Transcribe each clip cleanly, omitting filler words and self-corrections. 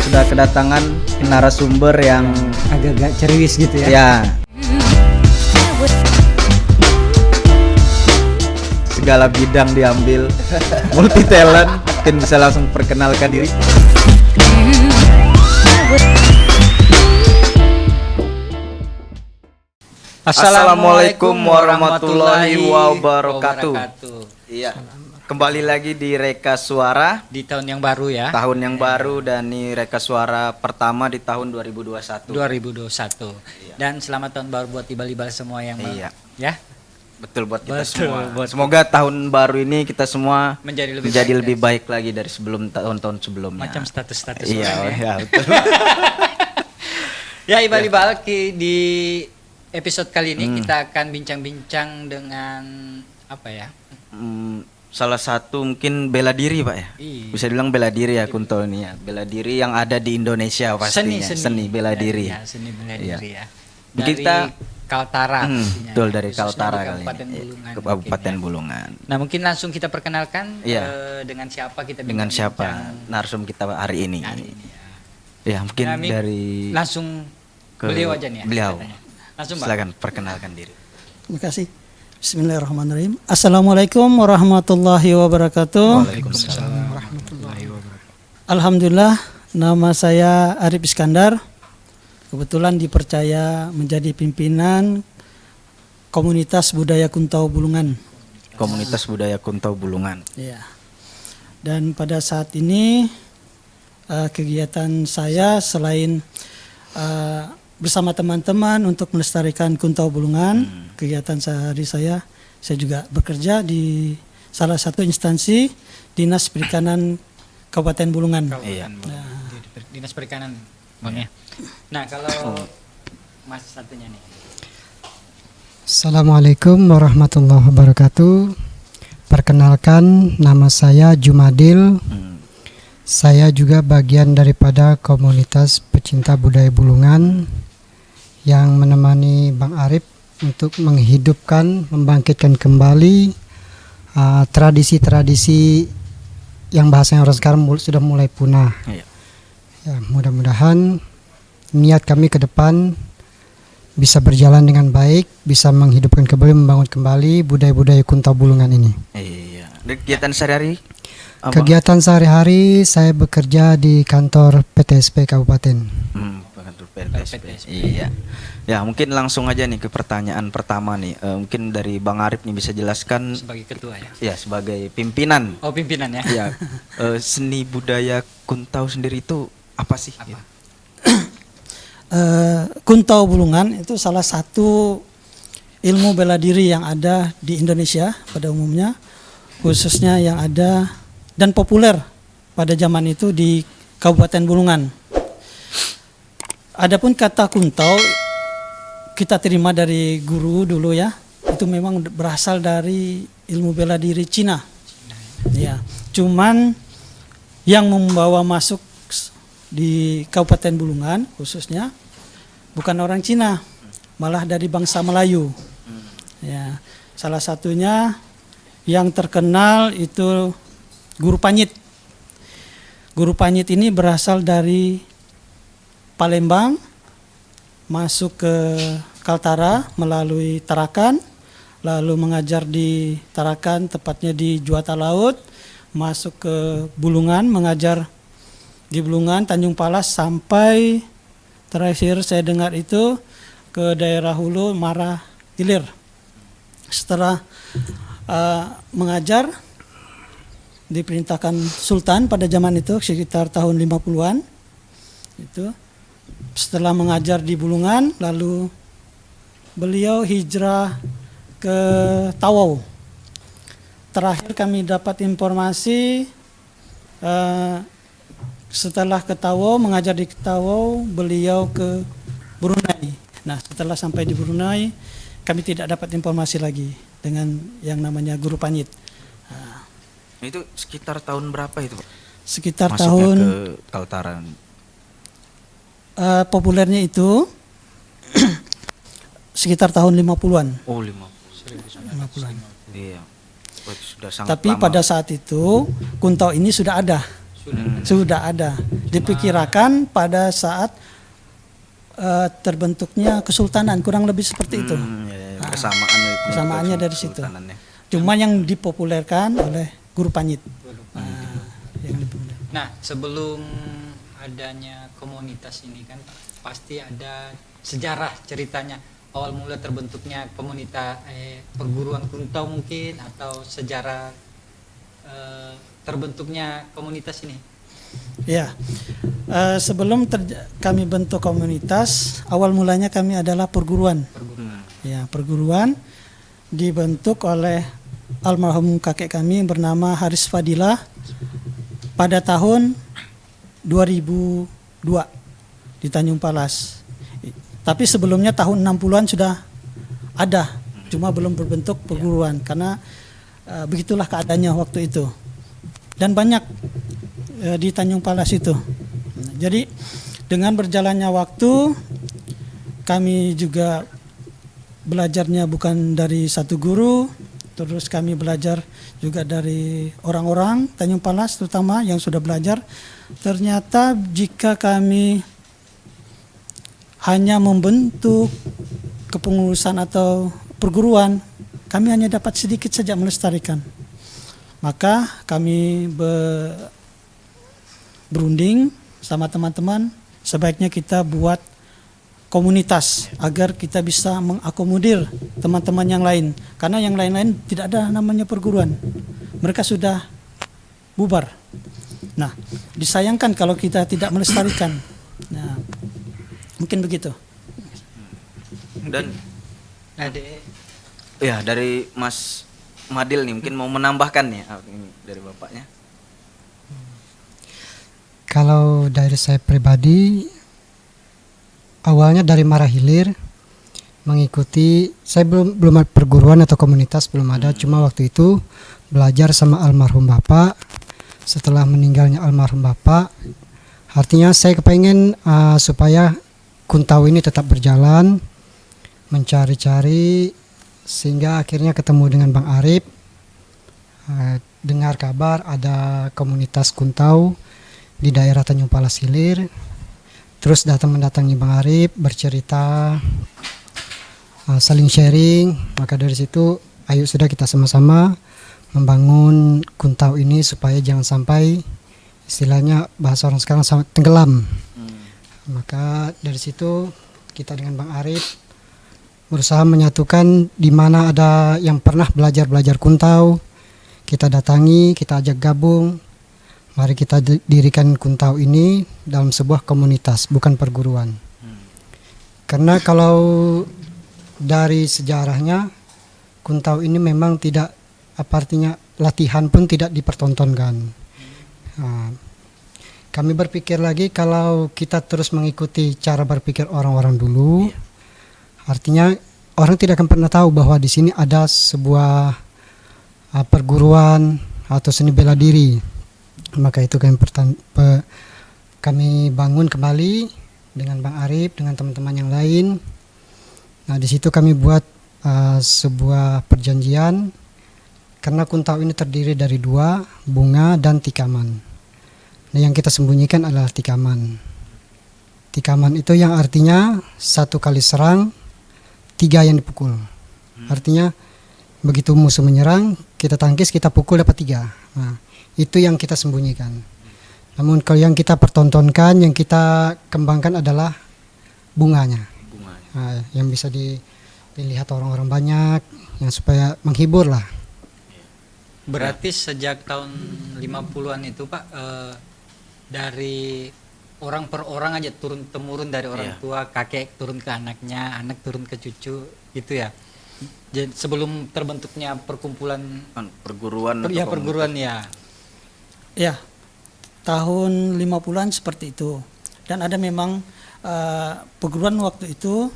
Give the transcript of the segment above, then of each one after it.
Sudah kedatangan narasumber yang agak-agak ceriwis gitu ya. ya segala bidang diambil, multi talent. Mungkin bisa langsung perkenalkan diri. Assalamualaikum warahmatullahi wabarakatuh. Iya. Kembali lagi di Reka Suara Di tahun yang baru ya. tahun yang baru, dan ini Reka Suara pertama di tahun 2021. 2021. Dan selamat tahun baru buat ibal-ibal semua yang Iya. ya. Betul buat kita Betul, semua. buat Semoga tahun baru ini kita semua menjadi lebih baik lagi dari sebelum tahun-tahun sebelumnya. Macam status-status Iya, orang ya. iya betul. Ya ibal-ibal di episode kali ini kita akan bincang-bincang dengan apa ya? Salah satu mungkin bela diri, Pak ya. Iya. Bisa dibilang bela diri ya Kunto ini ya. Bela diri yang ada di Indonesia pastinya. Seni bela diri. Ya, seni bela Iya. diri ya. Mungkin Dari kita- Kaltara pastinya betul ya, dari khususnya Kaltara di kali Kabupaten ini. Bulungan Ke Kabupaten mungkin ya. Bulungan. Nah mungkin langsung kita perkenalkan Iya. dengan siapa kita Dengan siapa bincang-bincang narsum kita hari ini? hari ini ya. Ya, mungkin Nah, Mi, dari langsung ke beliau aja nih ya. beliau. katanya. Langsung Pak. Silakan perkenalkan diri. Terima kasih. Bismillahirrahmanirrahim. Assalamualaikum warahmatullahi wabarakatuh. Waalaikumsalam. Alhamdulillah, nama saya Arif Iskandar. Kebetulan dipercaya menjadi pimpinan Komunitas Budaya Kuntau Bulungan. Komunitas Budaya Kuntau Bulungan. Ya. Dan pada saat ini kegiatan saya selain bersama teman-teman untuk melestarikan Kuntau Bulungan, kegiatan sehari saya juga bekerja di salah satu instansi Dinas Perikanan Kabupaten Bulungan. Iya. Dinas Perikanan Bang ya. Nah kalau Mas satunya nih. Assalamualaikum warahmatullahi wabarakatuh. Perkenalkan, nama saya Jumadil. Saya juga bagian daripada komunitas pecinta budaya Bulungan yang menemani Bang Arif untuk menghidupkan, membangkitkan kembali tradisi-tradisi yang bahasanya orang sekarang sudah mulai punah. Iya. Ya, mudah-mudahan niat kami ke depan bisa berjalan dengan baik, bisa menghidupkan kembali, membangun kembali budaya-budaya Kuntau Bulungan ini. Iya. Dan kegiatan sehari-hari apa? Kegiatan sehari-hari saya bekerja di kantor PTSP Kabupaten. Kantor PTSP. Iya. Ya, mungkin langsung aja nih ke pertanyaan pertama nih. Mungkin dari Bang Arif nih bisa jelaskan Sebagai ketua ya. ya sebagai pimpinan. Oh pimpinan ya. Ya, seni budaya Kuntau sendiri itu apa sih? Apa? Kuntau Bulungan itu salah satu ilmu bela diri yang ada di Indonesia pada umumnya, khususnya yang ada dan populer pada zaman itu di Kabupaten Bulungan. Adapun kata Kuntau kita terima dari guru dulu ya, itu memang berasal dari ilmu bela diri Cina. Ya, cuman yang membawa masuk di Kabupaten Bulungan khususnya bukan orang Cina, malah dari bangsa Melayu. Ya, salah satunya yang terkenal itu Guru Panyit. Guru Panyit ini berasal dari Palembang, masuk ke Kaltara melalui Tarakan, lalu mengajar di Tarakan, tepatnya di Juata Laut, masuk ke Bulungan, mengajar di Bulungan, Tanjung Palas, sampai terakhir saya dengar itu ke daerah hulu Marah Ilir. Setelah mengajar diperintahkan Sultan pada zaman itu sekitar tahun 50-an. Itu setelah mengajar di Bulungan, lalu beliau hijrah ke Tawau. Terakhir kami dapat informasi setelah ke Tawau, mengajar di Tawau, beliau ke Brunei. Nah, setelah sampai di Brunei, kami tidak dapat informasi lagi dengan yang namanya Guru Panyit. Itu sekitar tahun berapa itu, Pak? Sekitar Masuknya tahun ke Kaltara. populernya itu sekitar tahun 50-an. Oh, 50. 50-an. Iya. Oh, sudah sangat Tapi lama. pada saat itu Kuntau ini sudah ada. Sudah ada. Diperkirakan pada saat terbentuknya kesultanan, kurang lebih seperti itu. Ya, kesamaan itu. Kesamaannya dari situ. Kesultanannya. Cuma yang dipopulerkan oleh Guru Panyit. Yang dipopulerkan. Nah, sebelum adanya komunitas ini kan pasti ada sejarah ceritanya awal mula terbentuknya komunitas perguruan Kuntau mungkin, atau sejarah terbentuknya komunitas ini. Ya, sebelum kami bentuk komunitas, awal mulanya kami adalah perguruan. Ya, perguruan dibentuk oleh almarhum kakek kami bernama Haris Fadilah pada tahun 2002 di Tanjung Palas. Tapi sebelumnya tahun 60-an sudah ada, cuma belum berbentuk perguruan karena begitulah keadaannya waktu itu. Dan banyak di Tanjung Palas itu. Jadi dengan berjalannya waktu kami juga belajarnya bukan dari satu guru, terus kami belajar juga dari orang-orang Tanjung Palas terutama yang sudah belajar. Ternyata jika kami hanya membentuk kepengurusan atau perguruan, kami hanya dapat sedikit saja melestarikan. Maka kami berunding sama teman-teman, sebaiknya kita buat komunitas agar kita bisa mengakomodir teman-teman yang lain. Karena yang lain-lain tidak ada namanya perguruan. Mereka sudah bubar. Nah, disayangkan kalau kita tidak melestarikan. Nah, mungkin begitu. Dan Ade, ya dari Mas Madil nih mungkin mau menambahkan nih ini dari bapaknya. Kalau dari saya pribadi, awalnya dari Marahilir mengikuti, saya belum ada perguruan atau komunitas, belum ada, cuma waktu itu belajar sama almarhum bapak. Setelah meninggalnya almarhum bapak, artinya saya kepengen supaya Kuntau ini tetap berjalan, mencari-cari sehingga akhirnya ketemu dengan Bang Arif. Dengar kabar ada komunitas Kuntau di daerah Tanjung Palas Hilir, terus mendatangi Bang Arif, bercerita, saling sharing. Maka dari situ ayo sudah kita sama-sama membangun Kuntau ini supaya jangan sampai istilahnya bahasa orang sekarang sampai tenggelam. Maka dari situ kita dengan Bang Arif berusaha menyatukan di mana ada yang pernah belajar Kuntau, kita datangi, kita ajak gabung. Mari kita dirikan Kuntau ini dalam sebuah komunitas, bukan perguruan. Karena kalau dari sejarahnya, Kuntau ini memang tidak, apa artinya, latihan pun tidak dipertontonkan. Nah, kami berpikir lagi kalau kita terus mengikuti cara berpikir orang-orang dulu, artinya orang tidak akan pernah tahu bahwa di sini ada sebuah perguruan atau seni bela diri. Maka itu kami bangun kembali dengan Bang Arif, dengan teman-teman yang lain. Nah, di situ kami buat sebuah perjanjian, karena Kuntau ini terdiri dari 2, bunga dan tikaman. Nah, yang kita sembunyikan adalah tikaman. Tikaman itu yang artinya 1 kali serang 3 yang dipukul. Artinya begitu musuh menyerang, kita tangkis, kita pukul dapat 3. Nah, itu yang kita sembunyikan. Namun kalau yang kita pertontonkan, yang kita kembangkan adalah bunganya. Nah, yang bisa dilihat orang-orang banyak, yang supaya menghibur lah. berarti sejak tahun 50-an itu Pak, dari orang per orang aja turun temurun dari orang tua, kakek turun ke anaknya, anak turun ke cucu gitu ya. Jadi sebelum terbentuknya perkumpulan Perguruan atau perguruan ya. Ya, tahun 50-an seperti itu. Dan ada memang perguruan waktu itu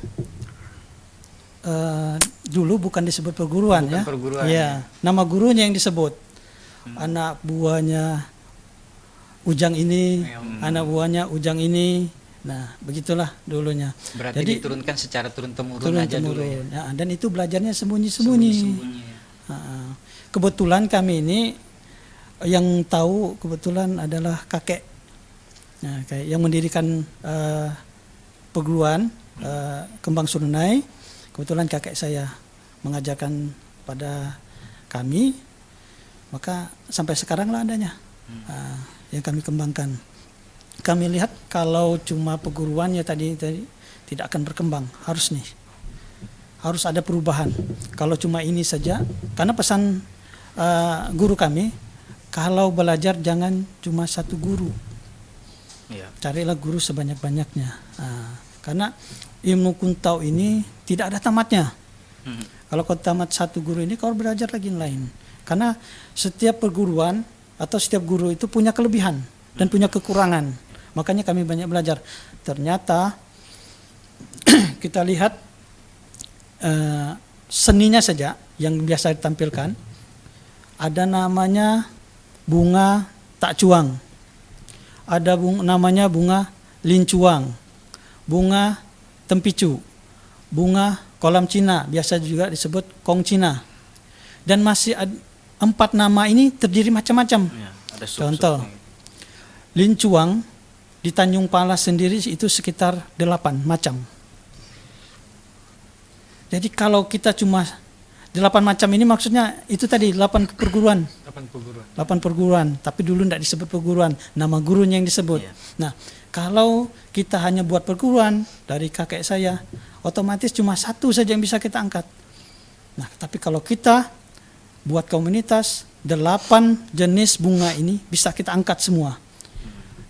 dulu bukan disebut perguruan. Bukan ya. perguruan, Ya, nama gurunya yang disebut. Anak buahnya Ujang ini, anak buahnya Ujang ini. Nah, begitulah dulunya. Berarti Jadi diturunkan secara turun temurun turun aja dulu ya. temurun. Ya, dan itu belajarnya sembunyi-sembunyi. Sembunyi-sembunyi ya. kebetulan kami ini yang tahu kebetulan adalah kakek. Nah, kayak yang mendirikan perguruan Kembang Surunai, kebetulan kakek saya mengajarkan pada kami, maka sampai sekarang lah adanya yang kami kembangkan. Kami lihat kalau cuma perguruan ya tadi tidak akan berkembang, harus ada perubahan. Kalau cuma ini saja, karena pesan guru kami, kalau belajar jangan cuma satu guru. Iya. Carilah guru sebanyak-banyaknya. Karena ilmu kuntau ini tidak ada tamatnya. Kalau kau tamat satu guru ini, kau belajar lagi yang lain. Karena setiap perguruan atau setiap guru itu punya kelebihan dan punya kekurangan. Makanya kami banyak belajar. Ternyata kita lihat seninya saja yang biasa ditampilkan, ada namanya bunga tak cuang, ada namanya bunga lincuang, bunga tempicu, bunga kolam Cina, biasa juga disebut kong Cina. Dan masih 4 nama ini terdiri macam-macam. Ya, ada Contoh, lincuang di Tanjung Palas sendiri itu sekitar 8 macam. Jadi kalau kita cuma 8 macam ini maksudnya itu tadi 8 perguruan. 8 perguruan, tapi dulu tidak disebut perguruan, nama gurunya yang disebut. Iya. Nah, kalau kita hanya buat perguruan dari kakek saya, otomatis cuma satu saja yang bisa kita angkat. Nah, tapi kalau kita buat komunitas, 8 jenis bunga ini bisa kita angkat semua.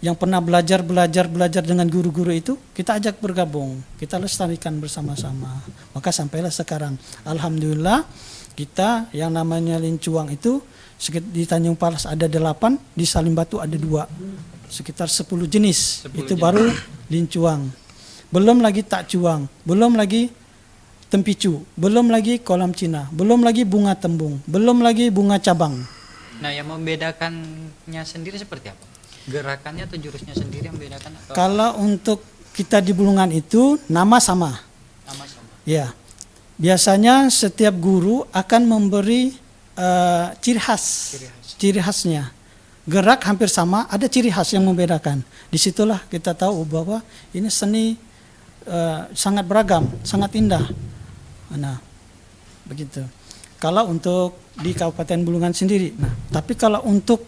Yang pernah belajar dengan guru-guru itu, kita ajak bergabung, kita lestarikan bersama-sama. Maka sampailah sekarang, alhamdulillah kita yang namanya lincuang itu di Tanjung Palas ada 8, di Salim Batu ada 2, sekitar 10 jenis. 10 itu jenis. baru lincuang. Belum lagi tak cuang, belum lagi tempicu, belum lagi kolam Cina, belum lagi bunga tembung, belum lagi bunga cabang. Nah, yang membedakannya sendiri seperti apa? Gerakannya atau jurusnya sendiri yang membedakan? Atau Kalau untuk kita di Bulungan itu nama sama. sama-sama? Ya, biasanya setiap guru akan memberi ciri khasnya. Gerak hampir sama, ada ciri khas yang membedakan. Disitulah kita tahu bahwa ini seni sangat beragam, sangat indah. Nah, begitu. Kalau untuk di Kabupaten Bulungan sendiri, nah, tapi kalau untuk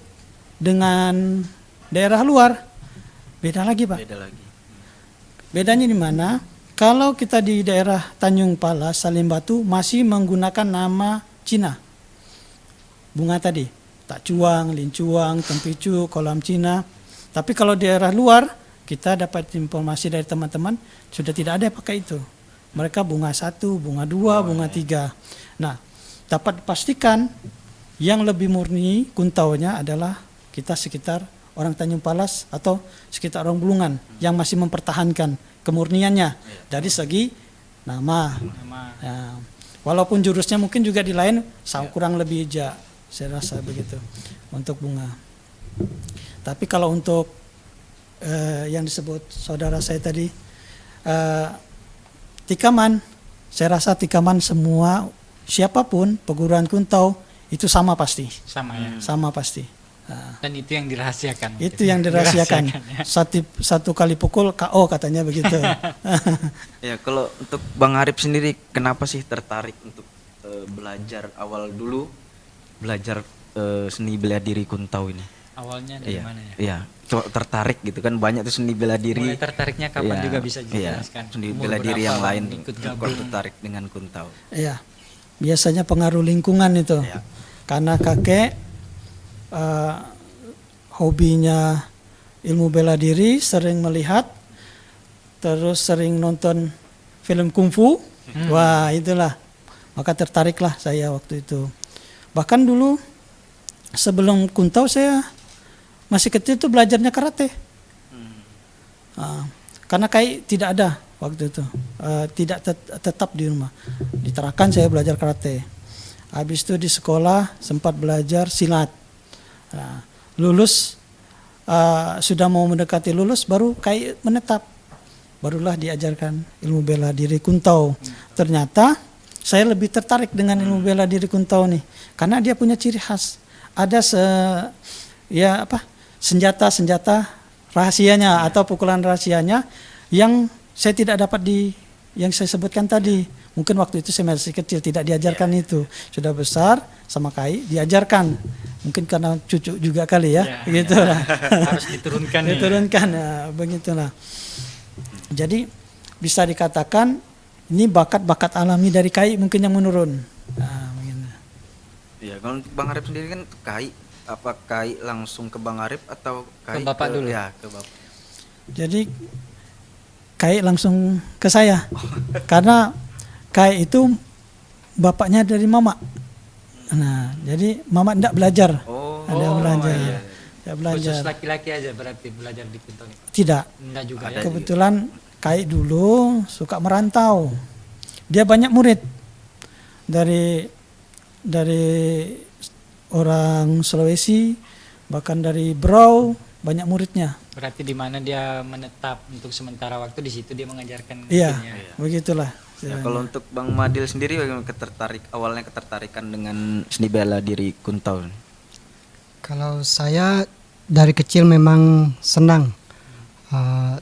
dengan daerah luar beda lagi, Pak. Beda lagi. Bedanya di mana? Kalau kita di daerah Tanjung Palas, Salim Batu masih menggunakan nama Cina. Bunga tadi, tak cuang, lincuang, tempicu, kolam Cina. Tapi kalau di daerah luar, kita dapat informasi dari teman-teman sudah tidak ada yang pakai itu. Mereka bunga 1, bunga 2, bunga 3. Nah, dapat dipastikan yang lebih murni kuntaunya adalah kita sekitar orang Tanjung Palas atau sekitar orang Bulungan yang masih mempertahankan kemurniannya dari segi nama. Ya, walaupun jurusnya mungkin juga di lain kurang lebih hijau, saya rasa begitu untuk bunga. Tapi kalau untuk yang disebut saudara saya tadi tikaman, saya rasa tikaman semua siapapun perguruan kuntau itu sama pasti. Sama ya. Sama pasti. Dan itu yang dirahasiakan. Itu yang dirahasiakan. Ya. Satu kali pukul KO katanya begitu. Ya, kalau untuk Bang Arif sendiri kenapa sih tertarik untuk belajar awal dulu belajar seni bela diri kuntau ini? Awalnya dari mana ya? Iya, kok tertarik gitu kan, banyak tuh seni bela diri. Mulai tertariknya kapan juga bisa dijelaskan? Seni Umur bela diri berapa yang lain ikut kok gabung? tertarik dengan kuntau. Iya. Biasanya pengaruh lingkungan itu. Iya. Karena kakek hobinya ilmu bela diri, sering melihat, terus sering nonton film kungfu. Wah, itulah. Maka tertariklah saya waktu itu. Bahkan dulu sebelum kuntau saya masih kecil itu belajarnya karate. Karena kayak tidak ada waktu itu, tidak tetap di rumah. Di Tarakan saya belajar karate. Habis itu di sekolah sempat belajar silat. Nah, lulus sudah mau mendekati lulus baru kayak menetap. Barulah diajarkan ilmu bela diri kuntau. Ternyata saya lebih tertarik dengan ilmu bela diri Kuntau nih, karena dia punya ciri khas. Ada senjata rahasianya atau pukulan rahasianya yang saya tidak dapat yang saya sebutkan tadi. Mungkin waktu itu saya masih kecil tidak diajarkan itu. Sudah besar sama Kai diajarkan. Mungkin karena cucu juga kali ya, gitulah. Harus diturunkan nih. Diturunkan, ya, begitulah. Jadi bisa dikatakan ini bakat-bakat alami dari Kai mungkin yang menurun. Nah, begini. Ya, kalau untuk Bang Arif sendiri kan Kai, apa Kai langsung ke Bang Arif atau Kai Ke Bapak dulu? Ya, ke Bapak. Jadi Kai langsung ke saya. Karena Kai itu bapaknya dari Mama. Nah, jadi Mama tidak belajar. Oh, Ada belajar. iya. Tidak belajar. Khusus laki-laki aja berarti belajar di Kuntau nih. Tidak. Enggak juga Ada ya. Kebetulan Kai dulu suka merantau. Dia banyak murid dari orang Sulawesi, bahkan dari Berau, banyak muridnya. Berarti di mana dia menetap untuk sementara waktu, di situ dia mengajarkan Iya, mungkin ya. begitulah. Ya, kalau untuk Bang Madil sendiri bagaimana awalnya ketertarikan dengan seni bela diri Kuntau? Kalau saya dari kecil memang senang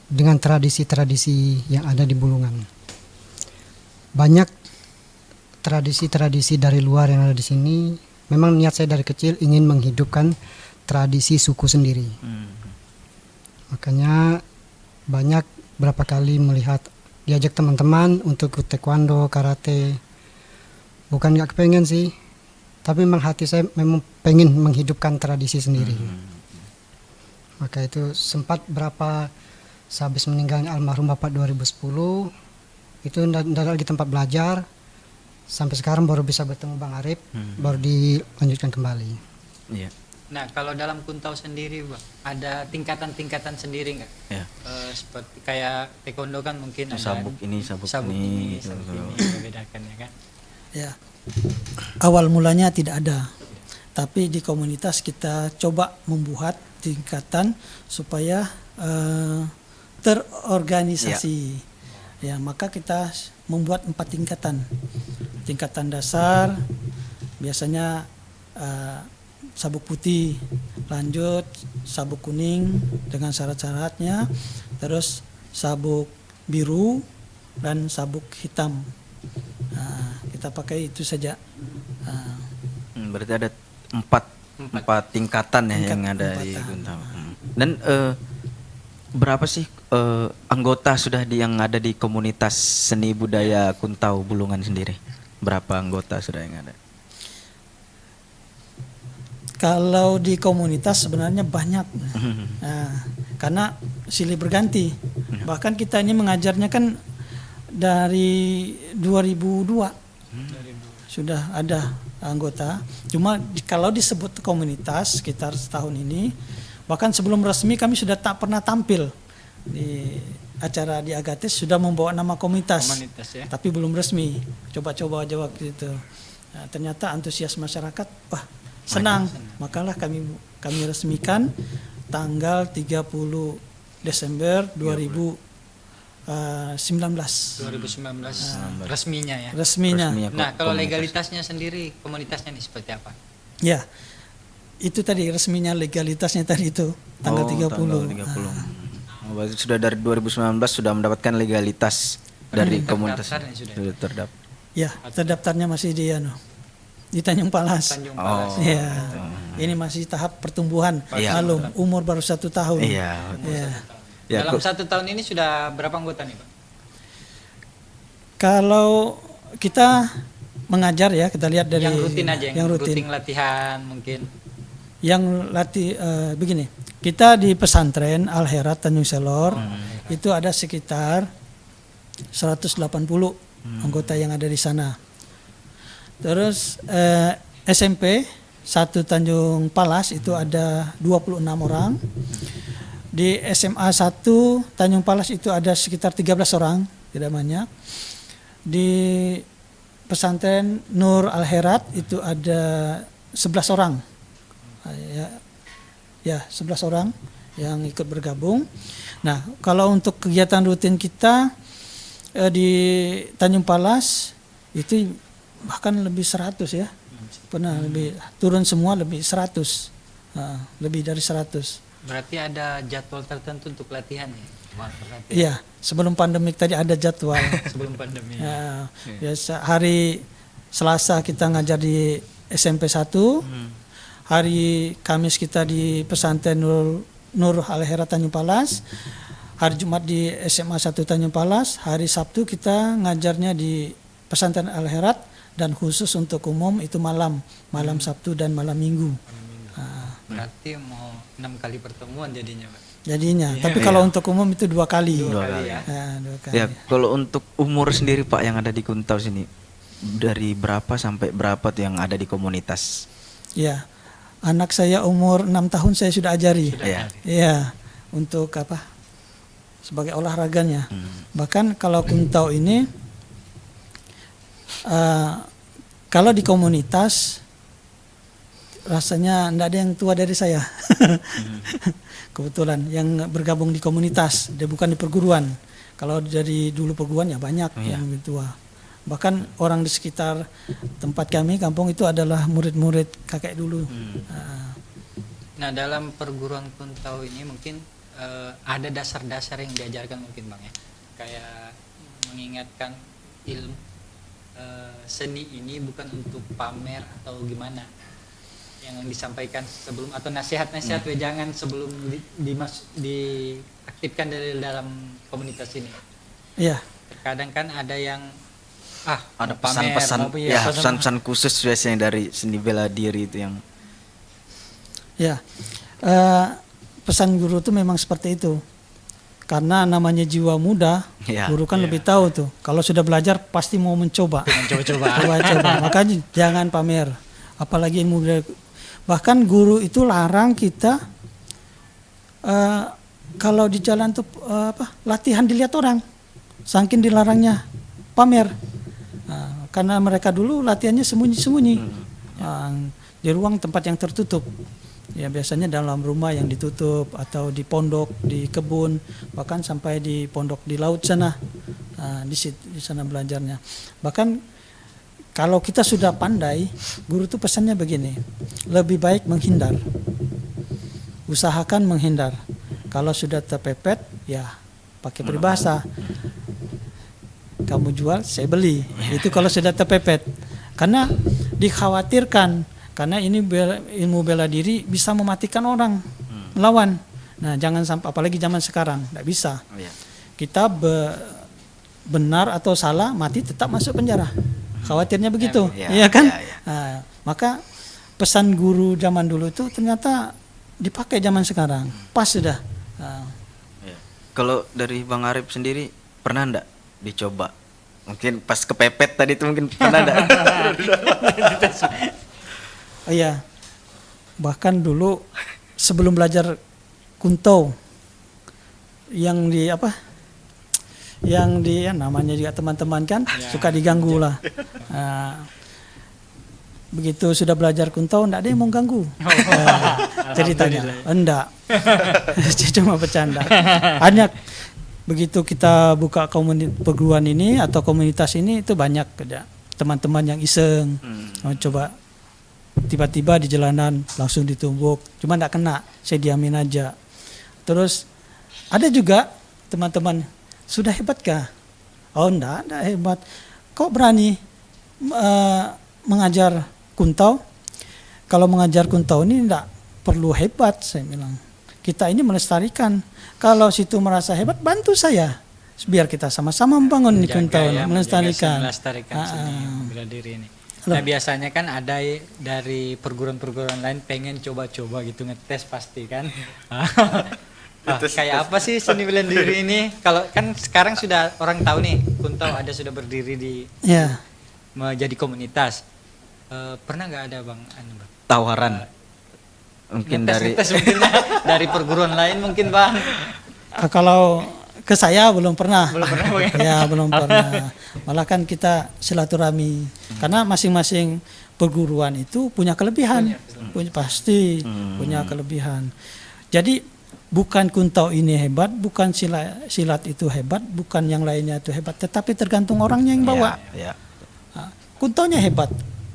dengan tradisi-tradisi yang ada di Bulungan. Banyak tradisi-tradisi dari luar yang ada di sini. Memang niat saya dari kecil ingin menghidupkan tradisi suku sendiri. Makanya banyak berapa kali melihat diajak teman-teman untuk ikut taekwondo, karate. Bukan nggak kepengen sih, tapi memang hati saya memang pengen menghidupkan tradisi sendiri. Maka itu sempat sehabis meninggalnya almarhum Bapak 2010, itu tidak lagi tempat belajar. Sampai sekarang baru bisa bertemu Bang Arif, baru dilanjutkan kembali. Iya. Nah, kalau dalam Kuntau sendiri, Bang, ada tingkatan-tingkatan sendiri nggak? Ya. Seperti kayak taekwondo kan mungkin ada Sabuk ini, sabuk ini, gitu. sabuk ini membedakan ya kan? Ya. Awal mulanya tidak ada. Tapi di komunitas kita coba membuat tingkatan supaya terorganisasi. Ya, maka kita membuat 4 tingkatan. Tingkatan dasar biasanya sabuk putih, lanjut sabuk kuning dengan syarat-syaratnya, terus sabuk biru dan sabuk hitam. Nah, kita pakai itu saja. Berarti ada empat tingkatan ya yang ada di Tingkatan. Kuntau. Dan berapa sih anggota sudah yang ada di komunitas seni budaya Kuntau Bulungan sendiri? Berapa anggota sudah yang ada? Kalau di komunitas sebenarnya banyak. Nah, karena silih berganti. Bahkan kita ini mengajarnya kan dari 2002 sudah ada anggota. Cuma kalau disebut komunitas sekitar setahun ini, bahkan sebelum resmi kami sudah tak pernah tampil di acara di Agatis, sudah membawa nama komunitas Ya. tapi belum resmi. Coba-coba aja waktu itu. Nah, ternyata antusias masyarakat, wah senang. Makalah kami resmikan tanggal 30 Desember 2019. 2019 resminya ya. Resminya. Nah, kalau komunitas. legalitasnya sendiri komunitasnya nih seperti apa? Ya. Itu tadi resminya legalitasnya tadi itu tanggal 30. Tanggal 30. Berarti sudah dari 2019 sudah mendapatkan legalitas dari komunitas. Terdaftar nih sudah. Sudah terdaftar. Ya, terdaftarnya masih di Tanjung Palas. Tanjung Palas. Ya. Ini masih tahap pertumbuhan. Iya. Malum, umur baru 1 tahun. Iya. Ya. Ya, Dalam 1 tahun ini sudah berapa anggota nih, Pak? Kalau kita mengajar ya, kita lihat dari Yang rutin aja, yang rutin. latihan mungkin. Yang begini, kita di pesantren Al Herat Tanjung Selor itu ada sekitar 180 anggota yang ada di sana. Terus SMP 1 Tanjung Palas itu ada 26 orang. Di SMA 1 Tanjung Palas itu ada sekitar 13 orang, tidak banyak. Di pesantren Nur Al Herat itu ada 11 orang. Ya, 11 orang yang ikut bergabung. Nah, kalau untuk kegiatan rutin kita di Tanjung Palas itu bahkan lebih 100 ya. Pernah lebih turun semua lebih 100. Lebih dari 100. Berarti ada jadwal tertentu untuk latihan ya? Bang, berarti Iya, sebelum pandemik tadi ada jadwal. sebelum pandemi. Ya, biasa hari Selasa kita ngajar di SMP 1, hari Kamis kita di pesantren Nur Al-Herat Tanjung Palas, hari Jumat di SMA 1 Tanjung Palas, hari Sabtu kita ngajarnya di pesantren Al-Herat, dan khusus untuk umum itu malam Sabtu dan malam Minggu. Berarti mau 6 kali pertemuan jadinya, Pak. Jadinya, tapi kalau untuk umum itu 2 kali. Dua kali. ya. Dua kali. Ya, kalau untuk umur sendiri Pak yang ada di Kuntau sini, dari berapa sampai berapa tuh yang ada di komunitas? Ya, anak saya umur 6 tahun saya sudah ajari. Ya. Iya, untuk apa? Sebagai olahraganya. Bahkan kalau Kuntau ini, kalau di komunitas rasanya tidak ada yang tua dari saya. Kebetulan yang bergabung di komunitas, dia bukan di perguruan. Kalau dari dulu perguruan ya banyak yang lebih tua. Bahkan orang di sekitar tempat kami, kampung itu adalah murid-murid kakek dulu. Nah, dalam perguruan Kuntau ini mungkin ada dasar-dasar yang diajarkan mungkin Bang ya. Kayak mengingatkan ilmu seni ini bukan untuk pamer atau gimana. Yang disampaikan sebelum, atau nasihat-nasihat jangan sebelum diaktifkan dari dalam komunitas ini. Iya. Terkadang kan ada yang Ada mau pamer, pesan-pesan mau punya ya, pesan-pesan khusus biasanya dari seni bela diri itu yang Ya, pesan guru itu memang seperti itu. Karena namanya jiwa muda, Ya. guru kan lebih tahu tuh. Kalau sudah belajar pasti mau mencoba. coba-coba. Coba-coba. Makanya jangan pamer. Apalagi yang muda. Bahkan guru itu larang kita kalau di jalan tuh latihan dilihat orang. Saking dilarangnya pamer. Karena mereka dulu latihannya sembunyi-sembunyi. Di ruang tempat yang tertutup. Ya biasanya dalam rumah yang ditutup atau di pondok, di kebun, bahkan sampai di pondok di laut sana. Di sana belajarnya. Bahkan kalau kita sudah pandai, guru tuh pesannya begini, lebih baik menghindar. Usahakan menghindar. Kalau sudah terpepet, ya pakai peribahasa. Kamu jual, saya beli. Itu kalau sudah terpepet. Karena dikhawatirkan, karena ini ilmu bela diri bisa mematikan orang, melawan. Nah jangan sampai, apalagi zaman sekarang, tidak bisa. Kita benar atau salah, mati tetap masuk penjara. Khawatirnya begitu, iya kan? Nah, maka pesan guru zaman dulu itu ternyata dipakai zaman sekarang, pas sudah. Kalau dari Bang Arif sendiri pernah enggak dicoba? Mungkin pas kepepet tadi itu mungkin pernah enggak? Iya, bahkan dulu sebelum belajar Kuntau yang di namanya juga teman-teman kan suka diganggu lah. Begitu sudah belajar Kuntau enggak ada yang mau ganggu. Ceritanya enggak. Cuma bercanda. Hanya begitu kita buka perguruan ini atau komunitas ini, itu banyak teman-teman yang iseng mau coba, tiba-tiba di jalanan langsung ditumbuk, cuma enggak kena, saya diamin aja. Terus ada juga teman-teman, sudah hebat kah? Oh enggak hebat. Kok berani mengajar Kuntau? Kalau mengajar Kuntau ini enggak perlu hebat, saya bilang. Kita ini melestarikan. Kalau situ merasa hebat, bantu saya. Biar kita sama-sama membangun di Kuntau, melestarikan. Seni bela diri ini. Nah biasanya kan ada dari perguruan-perguruan lain pengen coba-coba gitu, ngetes pasti kan. Kayak apa sih seni bela diri ini? Kalau kan sekarang sudah orang tahu nih, Kuntau ada sudah berdiri di menjadi komunitas. Pernah nggak ada Bang Tawaran mungkin ngetes mungkin dari perguruan lain mungkin Bang? Kalau ke saya belum pernah. Belum pernah Bang? Ya belum pernah. Malah kan kita silaturahmi. Karena masing-masing perguruan itu punya kelebihan, pasti punya kelebihan. Jadi bukan Kuntau ini hebat, bukan silat itu hebat, bukan yang lainnya itu hebat, tetapi tergantung orangnya yang bawa. Kuntaunya hebat,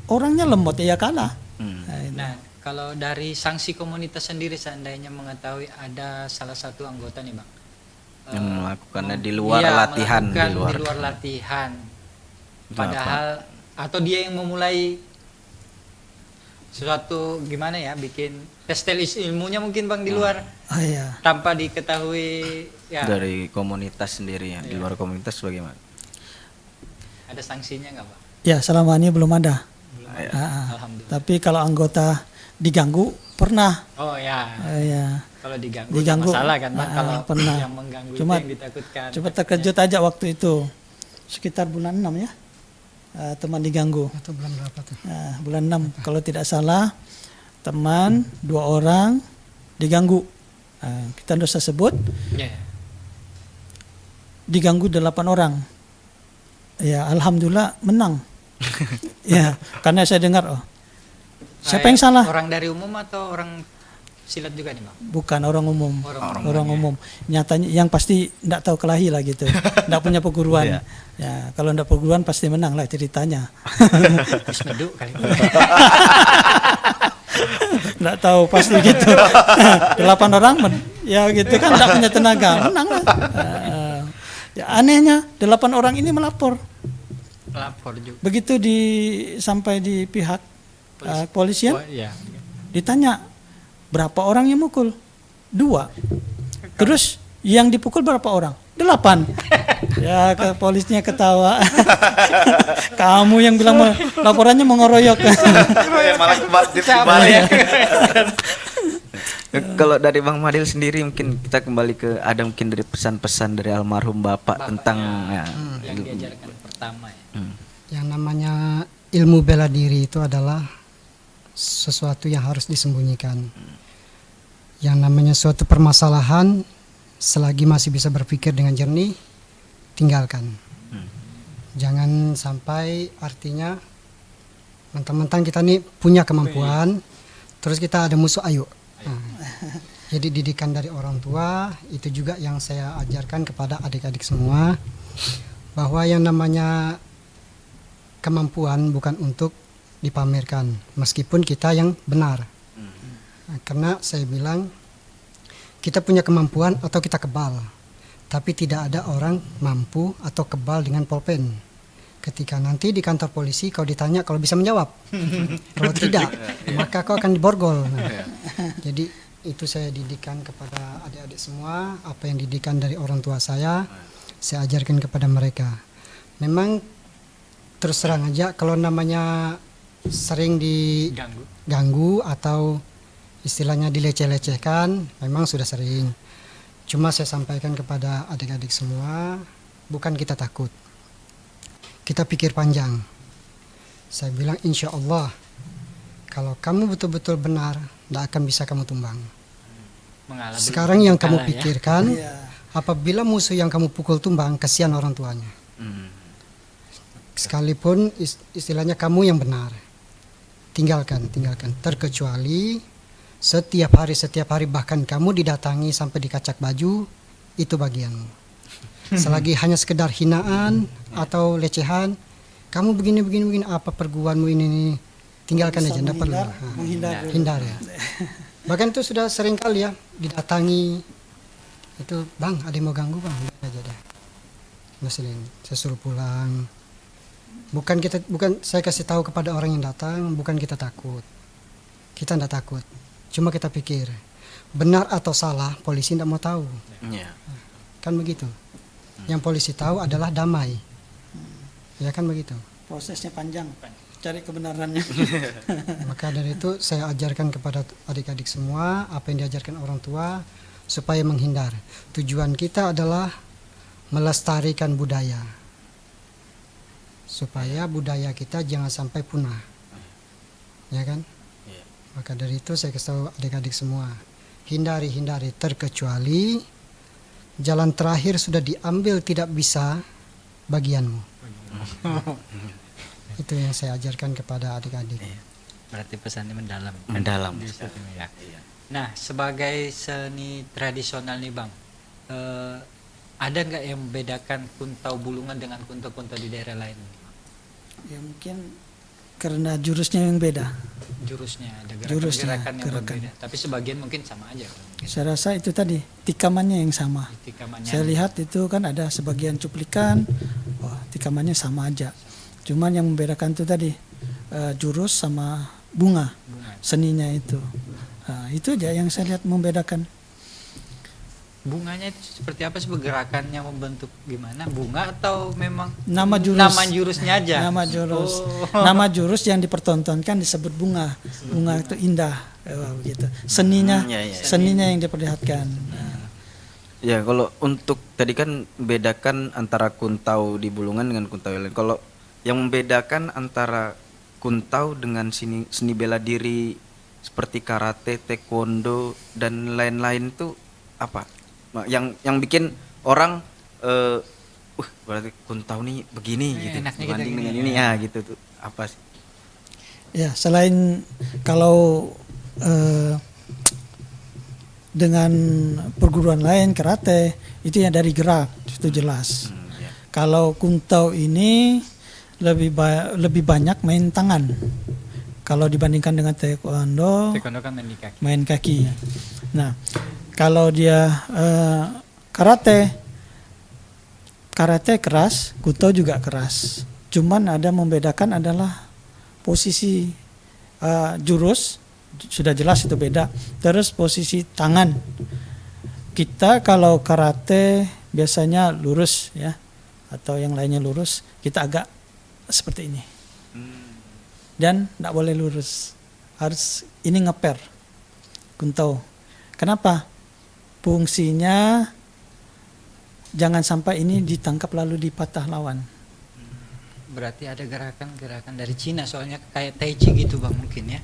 orangnya lemot ya kalah. Hmm. Nah, kalau dari sanksi komunitas sendiri seandainya mengetahui ada salah satu anggota nih bang Yang melakukannya di luar iya, latihan, di melakukan luar. latihan, Itu padahal atau dia yang memulai sesuatu gimana ya, bikin pestel ilmunya mungkin bang di luar Ah ya, tanpa diketahui ya. Dari komunitas sendiri ya, di Iya. luar komunitas bagaimana? Ada sanksinya nggak bang? ya selama ini belum ada. Belum Iya. ada. Ah, Alhamdulillah. tapi kalau anggota diganggu pernah. Oh ya, Ya. kalau diganggu, Diganggu, masalah kan bang, kalau pernah. yang mengganggu Cuma- itu yang ditakutkan. Coba terkejut aja waktu itu, sekitar bulan 6 ya, teman diganggu. Atau bulan berapa tuh? Nah, bulan 6 kalau tidak salah, teman 2 orang diganggu. Kita tidak usah sebut, Ya, ya. diganggu 8 orang. Ya, alhamdulillah menang. Ya, karena saya dengar, oh, siapa yang salah? Orang dari umum atau orang silat juga nih bang? Bukan orang umum. Orang Orang umum. Nyatanya yang pasti tidak tahu kelahi lah gitu. Tidak punya perguruan. Iya. Ya, kalau tidak perguruan pasti menang lah ceritanya. Terus meduk kali. Tidak tahu pasti gitu. 8 orang ya gitu kan tidak punya tenaga, menang lah. Ya anehnya 8 orang ini melapor. Lapor juga. Begitu sampai di pihak polisian Oh, iya. ditanya berapa orang yang mukul? 2. Terus yang dipukul berapa orang? 8. Ya ke polisnya ketawa. Kamu yang bilang laporannya mengoroyok. Malah kebalik. Kalau dari Bang Madil sendiri mungkin kita kembali ke ada mungkin dari pesan-pesan dari almarhum Bapak tentang ya, Yang diajarkan pertama ya. Yang namanya ilmu bela diri itu adalah sesuatu yang harus disembunyikan. Yang namanya suatu permasalahan selagi masih bisa berpikir dengan jernih, tinggalkan. Jangan sampai artinya mentang-mentang kita nih punya kemampuan, terus kita ada musuh, ayo. Nah, jadi didikan dari orang tua itu juga yang saya ajarkan kepada adik-adik semua, bahwa yang namanya kemampuan bukan untuk dipamerkan, meskipun kita yang benar. Nah, karena saya bilang kita punya kemampuan atau kita kebal, tapi tidak ada orang mampu atau kebal dengan pulpen. Ketika nanti di kantor polisi kau ditanya, kalau bisa menjawab, kalau tidak maka kau akan diborgol. Nah, jadi itu saya didikan kepada adik-adik semua, apa yang didikan dari orang tua saya ajarkan kepada mereka. Memang terus terang aja kalau namanya sering diganggu atau istilahnya dileceh-lecehkan, memang sudah sering. Cuma saya sampaikan kepada adik-adik semua, bukan kita takut, kita pikir panjang. Saya bilang insya Allah kalau kamu betul-betul benar, tidak akan bisa kamu tumbang. Mengalah Sekarang belum yang kamu kalah ya. pikirkan, Iya. apabila musuh yang kamu pukul tumbang, kasihan orang tuanya. Sekalipun istilahnya kamu yang benar, tinggalkan. Terkecuali setiap hari bahkan kamu didatangi sampai dikacak baju, itu bagianmu. Selagi hanya sekedar hinaan atau lecehan, kamu begini apa perguruanmu ini, tinggalkan Bisa aja, tidak perlu. menghindar dulu. Hindar ya. Bahkan itu sudah sering kali ya didatangi, itu bang ada yang mau ganggu bang, udah aja deh, Muslim, saya suruh pulang. Bukan saya kasih tahu kepada orang yang datang, bukan kita takut, kita tidak takut, cuma kita pikir benar atau salah polisi tidak mau tahu, Iya. kan begitu. Yang polisi tahu adalah damai, ya kan begitu. Prosesnya panjang, cari kebenarannya. Maka dari itu saya ajarkan kepada adik-adik semua apa yang diajarkan orang tua supaya menghindar. Tujuan kita adalah melestarikan budaya, supaya budaya kita jangan sampai punah, ya kan? Iya. Maka dari itu saya kasih tahu adik-adik semua, hindari terkecuali jalan terakhir sudah diambil, tidak bisa bagianmu. Itu yang saya ajarkan kepada adik-adik. Berarti pesannya mendalam. Mendalam. Di situ, ya. Nah, sebagai seni tradisional nih bang, ada nggak yang membedakan Kuntau Bulungan dengan kuntau-kuntau di daerah lain? Ya mungkin karena jurusnya yang beda. Jurusnya ada Jurusnya, gerakan-gerakan yang gerakan. berbeda. Tapi sebagian mungkin sama aja. Saya rasa itu tadi tikamannya yang sama. Tikamannya. Saya lihat itu kan ada sebagian cuplikan, tikamannya sama aja. Cuman yang membedakan itu tadi jurus sama bunga, seninya itu. Nah, itu aja yang saya lihat membedakan. Bunganya itu seperti apa sih, gerakannya membentuk gimana? Bunga atau memang Nama jurus. nama jurusnya aja? Nama jurus. Oh. Nama jurus yang dipertontonkan disebut bunga. Bunga itu indah, begitu. Seninya, seninya yang diperlihatkan. Nah, Ya, kalau untuk tadi kan bedakan antara kuntau di Bulungan dengan kuntau yang lain. Kalau yang membedakan antara kuntau dengan seni bela diri seperti karate, taekwondo dan lain-lain itu apa? Yang bikin orang berarti kuntau nih begini gitu enaknya dibanding kita dengan gini, ini ya. gitu tuh apa sih? ya, selain kalau dengan perguruan lain karate itu yang dari gerak itu jelas. Ya. Kalau kuntau ini lebih banyak main tangan. Kalau dibandingkan dengan taekwondo, Taekwondo kan main di kaki. main kaki. Nah, kalau dia karate keras, kuntau juga keras. Cuman ada membedakan adalah posisi jurus, sudah jelas itu beda. Terus posisi tangan. Kita kalau karate biasanya lurus ya, atau yang lainnya lurus, kita agak seperti ini. Dan tidak boleh lurus, harus ini ngeper kuntau. Kenapa? Fungsinya jangan sampai ini ditangkap lalu dipatah lawan. Berarti ada gerakan-gerakan dari Cina, soalnya kayak Tai Chi gitu bang mungkin ya.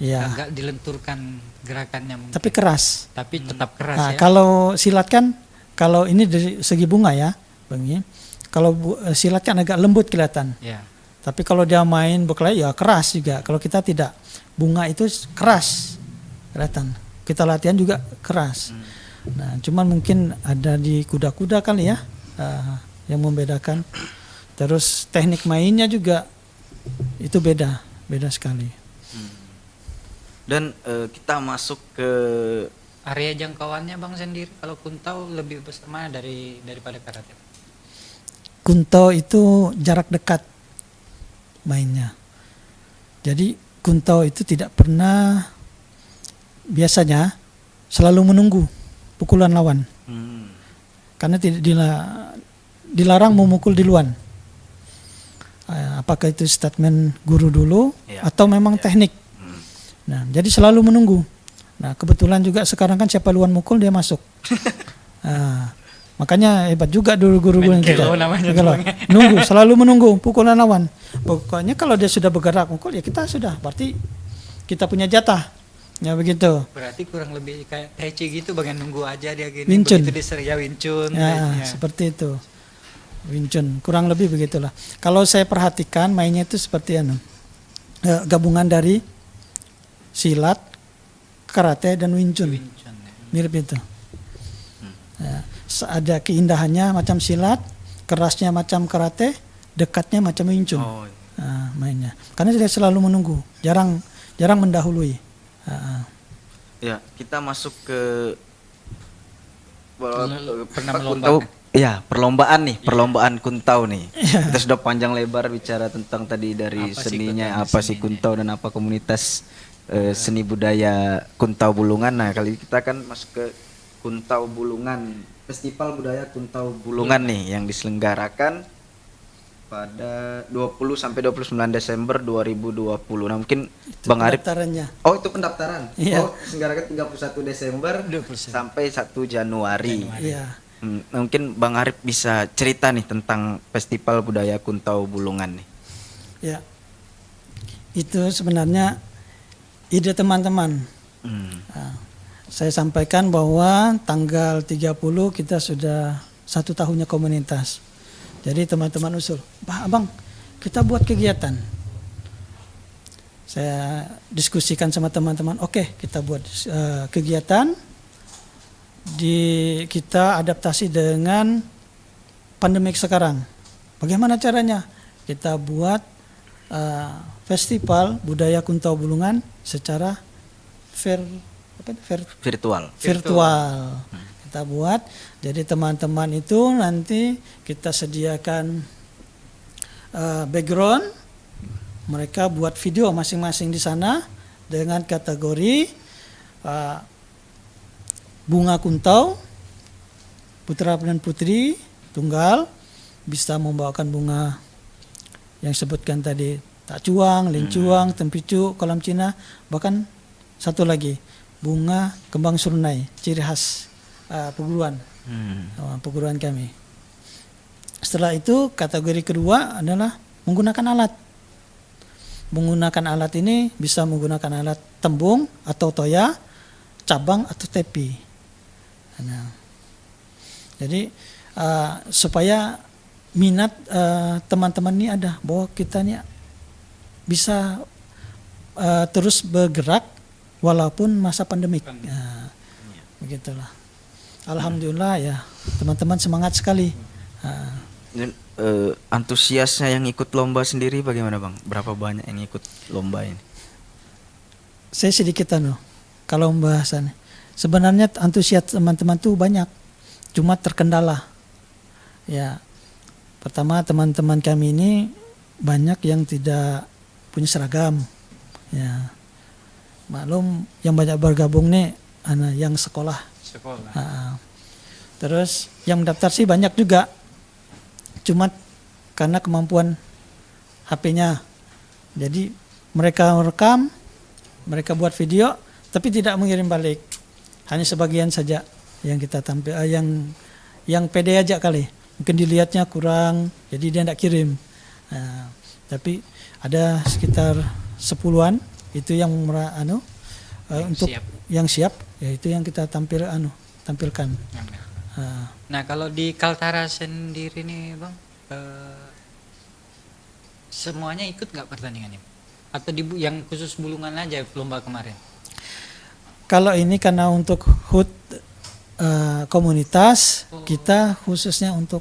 Ya, Agak dilenturkan gerakannya mungkin. tapi keras. Tapi tetap keras Nah, ya. kalau silat kan, kalau ini dari segi bunga ya, Bang Yi. Kalau silat kan agak lembut kelihatan. Ya. Tapi kalau dia main berkelahi ya keras juga. Kalau kita tidak, bunga itu keras kelihatan. Kita latihan juga keras. Nah, cuman mungkin ada di kuda-kuda kali ya yang membedakan. Terus teknik mainnya juga itu beda sekali. Dan kita masuk ke Area jangkauannya bang sendiri kalau kuntau lebih besar mana daripada karate? Kuntau itu jarak dekat mainnya. Jadi kuntau itu tidak pernah, biasanya selalu menunggu pukulan lawan. Karena tidak dilarang memukul duluan. Apakah itu statement guru dulu atau memang teknik. Nah, jadi selalu menunggu. Nah, kebetulan juga sekarang kan siapa luan mukul dia masuk. Makanya hebat juga dulu guru-guru yang kita. Nunggu, selalu menunggu pukulan lawan. Pokoknya kalau dia sudah bergerak mukul ya kita sudah, berarti kita punya jatah. Ya begitu. Berarti kurang lebih kayak Tai Chi gitu, bagian nunggu aja dia gini. Wing Chun. Begitu diseria Wing Chun. Ya, seperti itu. Wing Chun, kurang lebih begitulah. Kalau saya perhatikan mainnya itu seperti gabungan dari silat, karate dan Wing Chun. Wing Chun ya. Mirip itu. Ya, ada keindahannya macam silat, kerasnya macam karate, dekatnya macam Wing Chun. Nah, mainnya. Karena dia selalu menunggu, jarang mendahului. Ya, kita masuk ke Pernah kuntau. Ya, perlombaan nih, perlombaan kuntau nih. Iya. Kita sudah panjang lebar bicara tentang tadi dari Apa sih seninya, kuntau, apa sih kuntau dan apa komunitas seni budaya Kuntau Bulungan. Nah, kali ini kita akan masuk ke Kuntau Bulungan, Festival Budaya Kuntau Bulungan nih yang diselenggarakan pada 20 sampai 29 Desember 2020. Nah, mungkin Itu Bang Arif. pendaftarannya. Oh, itu pendaftaran. Iya. Oh, diselenggarakan 31 Desember 20. sampai 1 Januari. Iya. Mungkin Bang Arif bisa cerita nih tentang Festival Budaya Kuntau Bulungan nih. Ya. Itu sebenarnya ide teman-teman. Nah, saya sampaikan bahwa tanggal 30 kita sudah 1 tahunnya komunitas. Jadi teman-teman usul, Abang, kita buat kegiatan. Saya diskusikan sama teman-teman, oke, kita buat kegiatan. Kita adaptasi dengan pandemik sekarang. Bagaimana caranya? Kita buat festival budaya Kuntau Bulungan secara Virtual. virtual. Kita buat. Jadi teman-teman itu nanti kita sediakan background, mereka buat video masing-masing di sana dengan kategori bunga kuntau, putra dan putri tunggal bisa membawakan bunga yang sebutkan tadi, tak cuang, lincuang, tempicu, kolam Cina, bahkan satu lagi bunga kembang surunai, ciri khas perguruan kami. Setelah itu kategori kedua adalah menggunakan alat. Menggunakan alat ini bisa menggunakan alat tembung atau toya, cabang atau tepi. Nah, jadi supaya minat teman-teman ini ada, bahwa kita ini bisa terus bergerak walaupun masa pandemik. Nah, begitulah. Alhamdulillah ya, teman-teman semangat sekali. Dan antusiasnya yang ikut lomba sendiri bagaimana Bang? Berapa banyak yang ikut lomba ini? Saya sedikit kalau pembahasan. Sebenarnya antusias teman-teman tuh banyak, cuma terkendala. Ya, pertama teman-teman kami ini banyak yang tidak punya seragam. Ya, maklum yang banyak bergabung nih anak yang sekolah. Terus yang mendaftar sih banyak juga, cuma karena kemampuan HP-nya. Jadi mereka merekam, mereka buat video, tapi tidak mengirim balik. Hanya sebagian saja yang kita tampil, yang pede aja kali. Mungkin dilihatnya kurang, jadi dia tidak kirim. Nah, tapi ada sekitar 10-an itu yang untuk siap. Yang siap, yaitu yang kita tampilkan. Nah, kalau di Kaltara sendiri nih Bang, semuanya ikut nggak pertandingannya? Atau yang khusus Bulungan aja lomba kemarin? Kalau ini karena untuk HUT komunitas, kita khususnya untuk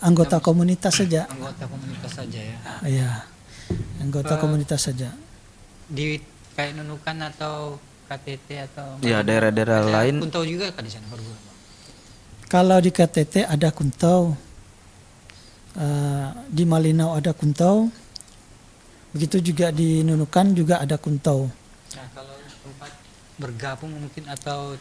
anggota komunitas saja. Anggota komunitas saja ya. Iya, anggota komunitas saja. Di kayak Nunukan atau KTT atau Ya, daerah-daerah lain. Kuntau juga kan di sana perguruan. Kalau di KTT ada kuntau, di Malinau ada kuntau, begitu juga di Nunukan juga ada kuntau. Nah, kalau tempat bergabung mungkin atau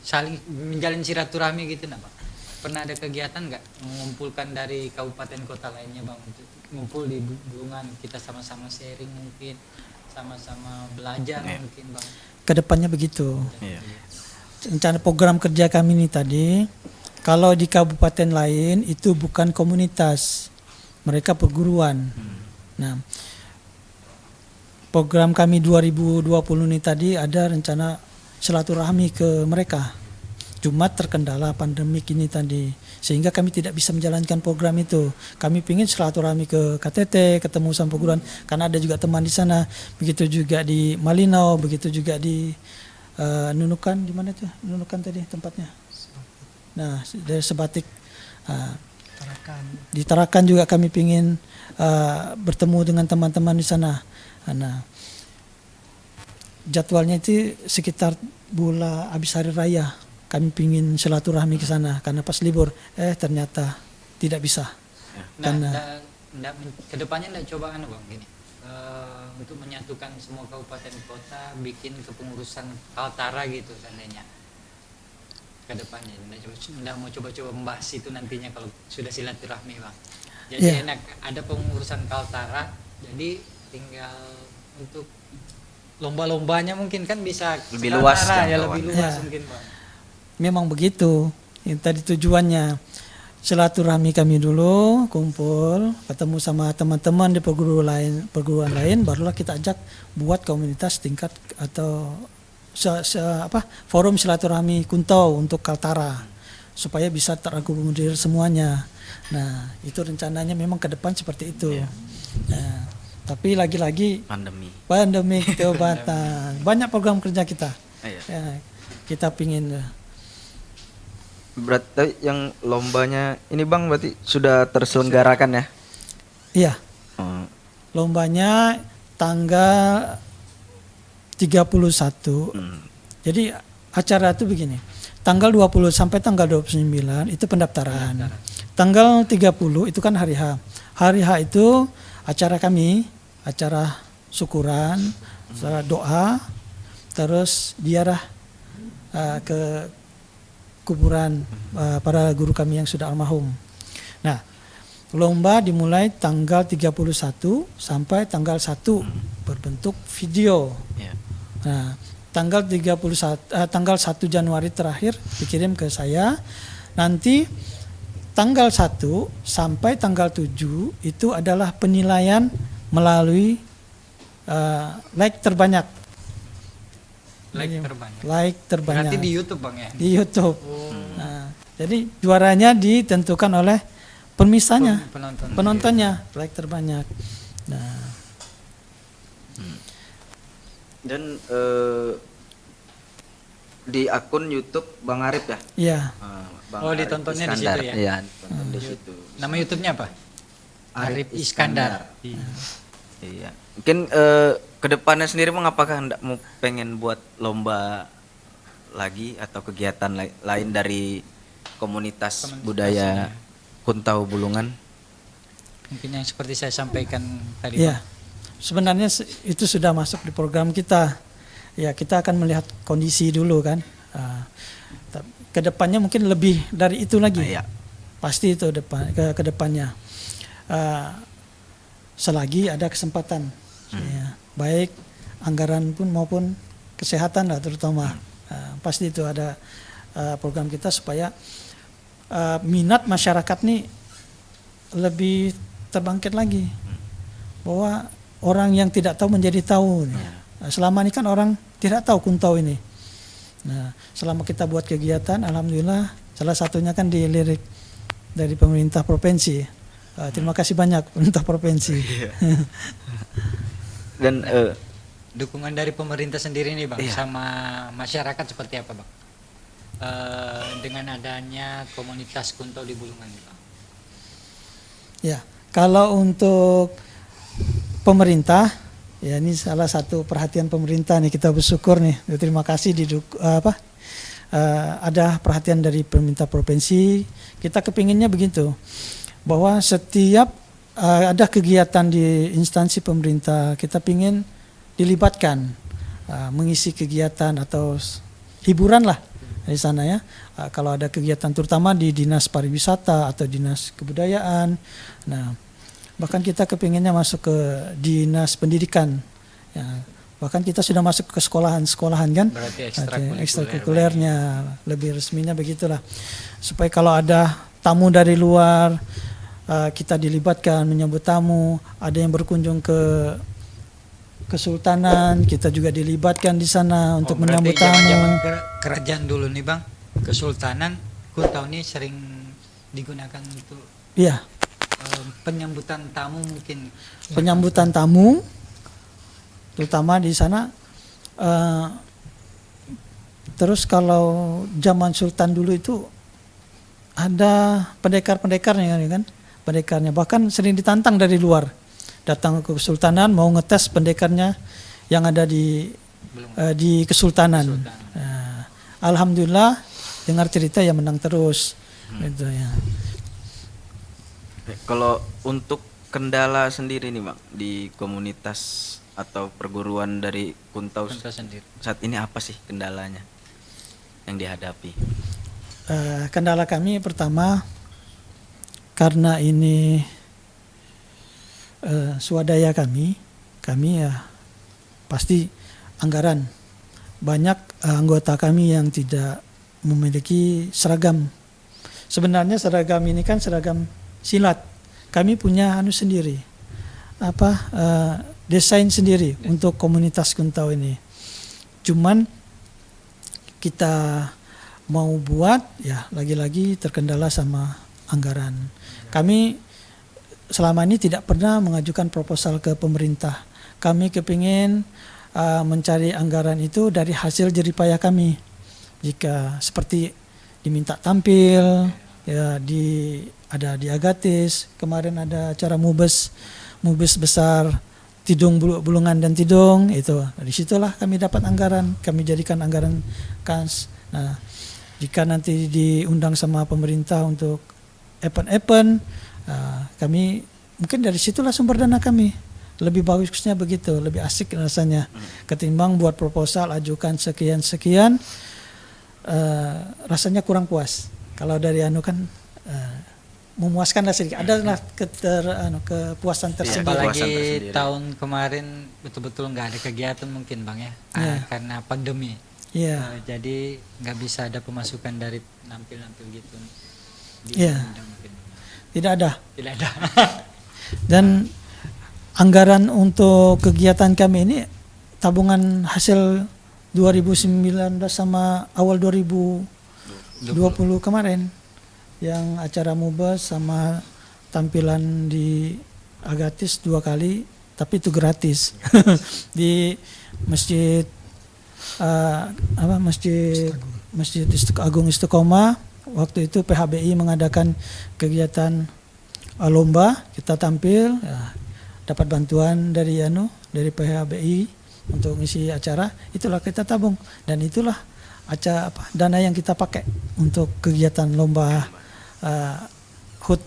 saling menjalin silaturahmi gitu nah Bang? Pernah ada kegiatan nggak mengumpulkan dari kabupaten kota lainnya Bang, untuk ngumpul di Bulungan, kita sama-sama sharing mungkin, sama-sama belajar mungkin Bang? Kedepannya begitu. Iya. Rencana program kerja kami ini tadi, kalau di kabupaten lain itu bukan komunitas, mereka perguruan. Nah, program kami 2020 ini tadi ada rencana silaturahmi ke mereka. Cuma terkendala pandemik ini tadi, sehingga kami tidak bisa menjalankan program itu. Kami ingin silaturahmi ke KTT, ketemu sama perguruan, karena ada juga teman di sana. Begitu juga di Malinau, begitu juga di Nunukan, di mana tuh Nunukan tadi tempatnya? Nah, dari Sebatik. Di Tarakan juga kami ingin bertemu dengan teman-teman di sana. Nah, jadwalnya itu sekitar bulan habis hari raya. Kami ingin silaturahmi ke sana karena pas libur, ternyata tidak bisa. Karena kedepannya enggak coba Bang gini, untuk menyatukan semua kabupaten kota, bikin kepengurusan Kaltara gitu seandainya. Kedepannya enggak mau coba-coba membahas itu nantinya kalau sudah silaturahmi Bang. Jadi enak ada pengurusan Kaltara, jadi tinggal untuk lomba-lombanya mungkin kan bisa lebih luas ya, lebih luas mungkin Bang. Memang begitu. Yang tadi tujuannya silaturahmi kami dulu, kumpul, ketemu sama teman-teman di perguruan lain, barulah kita ajak buat komunitas tingkat atau forum silaturahmi Kuntau untuk Kaltara supaya bisa terakomodir semuanya. Nah, itu rencananya memang ke depan seperti itu. Nah, tapi lagi-lagi pandemi keobatan, banyak program kerja kita. Ya, kita pingin. Berarti yang lombanya ini Bang berarti sudah terselenggarakan ya? Iya, Oh, lombanya tanggal 31. Jadi acara itu begini. Tanggal 20 sampai tanggal 29 itu pendaftaran. Tanggal 30 itu kan hari H. Hari H itu acara kami, acara syukuran, doa, terus ziarah ke kuburan para guru kami yang sudah almarhum. Nah, lomba dimulai tanggal 31 sampai tanggal 1 berbentuk video. ya. Nah, tanggal 1 Januari terakhir dikirim ke saya. Nanti tanggal 1 sampai tanggal 7 itu adalah penilaian melalui like terbanyak. Like terbanyak. Like terbanyak. Berarti di YouTube Bang ya? Di YouTube. Nah, jadi juaranya ditentukan oleh pemirsanya, penontonnya, like terbanyak. Nah, Dan di akun YouTube Bang Arif ya? iya. Bang Oh, Arif ditontonnya di Iskandar. situ ya? Iya, ditonton di situ. Nama YouTube-nya apa? Arif Iskandar. Iya. Iya. Mungkin kedepannya sendiri Bang, apakah hendak mau pengen buat lomba lagi atau kegiatan lain dari komunitas budaya Kuntau Bulungan? Mungkin yang seperti saya sampaikan tadi. Iya. Bang. Sebenarnya itu sudah masuk di program kita. Ya, kita akan melihat kondisi dulu kan. Kedepannya mungkin lebih dari itu lagi. Iya. Pasti itu ke depannya. Selagi ada kesempatan. Ya, baik anggaran pun maupun kesehatan lah terutama. Pasti itu ada program kita supaya minat masyarakat nih lebih terbangkit lagi. Bahwa orang yang tidak tahu menjadi tahu. Nah, selama ini kan orang tidak tahu Kuntau ini. Nah, selama kita buat kegiatan, alhamdulillah, salah satunya kan dilirik dari pemerintah provinsi. Terima kasih banyak pemerintah provinsi. Dan Dukungan dari pemerintah sendiri nih Bang, Iya. sama masyarakat seperti apa Bang? Dengan adanya komunitas Kuntau di Bulungan nih Bang. Ya, kalau untuk pemerintah, ya ini salah satu perhatian pemerintah nih, kita bersyukur nih. Terima kasih ada perhatian dari pemerintah provinsi. Kita kepinginnya begitu, bahwa setiap ada kegiatan di instansi pemerintah, kita pingin dilibatkan, mengisi kegiatan atau hiburan lah di sana ya. Kalau ada kegiatan terutama di dinas pariwisata atau dinas kebudayaan, nah bahkan kita kepinginnya masuk ke dinas pendidikan, ya, bahkan kita sudah masuk ke sekolahan kan. Berarti ekstrakurikulernya lebih resminya begitulah, supaya kalau ada tamu dari luar kita dilibatkan menyambut tamu. Ada yang berkunjung ke Kesultanan, kita juga dilibatkan di sana untuk menyambut tamu. Zaman kerajaan dulu nih Bang, Kesultanan Kuntau ini sering digunakan untuk Iya, penyambutan tamu mungkin. penyambutan tamu, terutama di sana. Terus kalau zaman Sultan dulu itu ada pendekar-pendekarnya kan, pendekarnya bahkan sering ditantang dari luar, datang ke Kesultanan mau ngetes pendekarnya yang ada di Kesultanan. Alhamdulillah dengar cerita ya menang terus, gitu ya. kalau untuk kendala sendiri nih Bang di komunitas atau perguruan dari Kuntau Sendiri. saat ini, apa sih kendalanya yang dihadapi? Kendala kami pertama, karena ini swadaya kami ya pasti anggaran. Banyak anggota kami yang tidak memiliki seragam. Sebenarnya seragam ini kan seragam silat. Kami punya sendiri, desain sendiri untuk komunitas Kuntau ini. Cuman kita mau buat ya lagi-lagi terkendala sama anggaran. Kami selama ini tidak pernah mengajukan proposal ke pemerintah. Kami kepingin mencari anggaran itu dari hasil jeripayah kami. Jika seperti diminta tampil, ya ada di Agatis, kemarin ada acara mubes besar Tidung Bulungan dan Tidung itu. Dari situlah kami dapat anggaran, kami jadikan anggaran KANS. Nah, jika nanti diundang sama pemerintah untuk event-event, kami mungkin dari situlah sumber dana kami. Lebih bagusnya begitu, lebih asik rasanya ketimbang buat proposal ajukan sekian, rasanya kurang puas. Kalau dari kan memuaskan lah sedikit, ada lah kepuasan tersendiri. Apalagi tersendiri. tahun kemarin betul-betul nggak ada kegiatan mungkin Bang ya, karena pandemi. Iya. Jadi nggak bisa ada pemasukan dari nampil-nampil gitu. Iya. Mungkin. Tidak ada. Tidak ada. Dan anggaran untuk kegiatan kami ini tabungan hasil 2019 sama awal 2020 kemarin, yang acara mubes sama tampilan di Agatis 2 kali, tapi itu gratis di masjid Masjid Agung Istiqomah. Waktu itu PHBI mengadakan kegiatan lomba, kita tampil, ya, dapat bantuan dari PHBI untuk ngisi acara, itulah kita tabung dan itulah dana yang kita pakai untuk kegiatan lomba HUT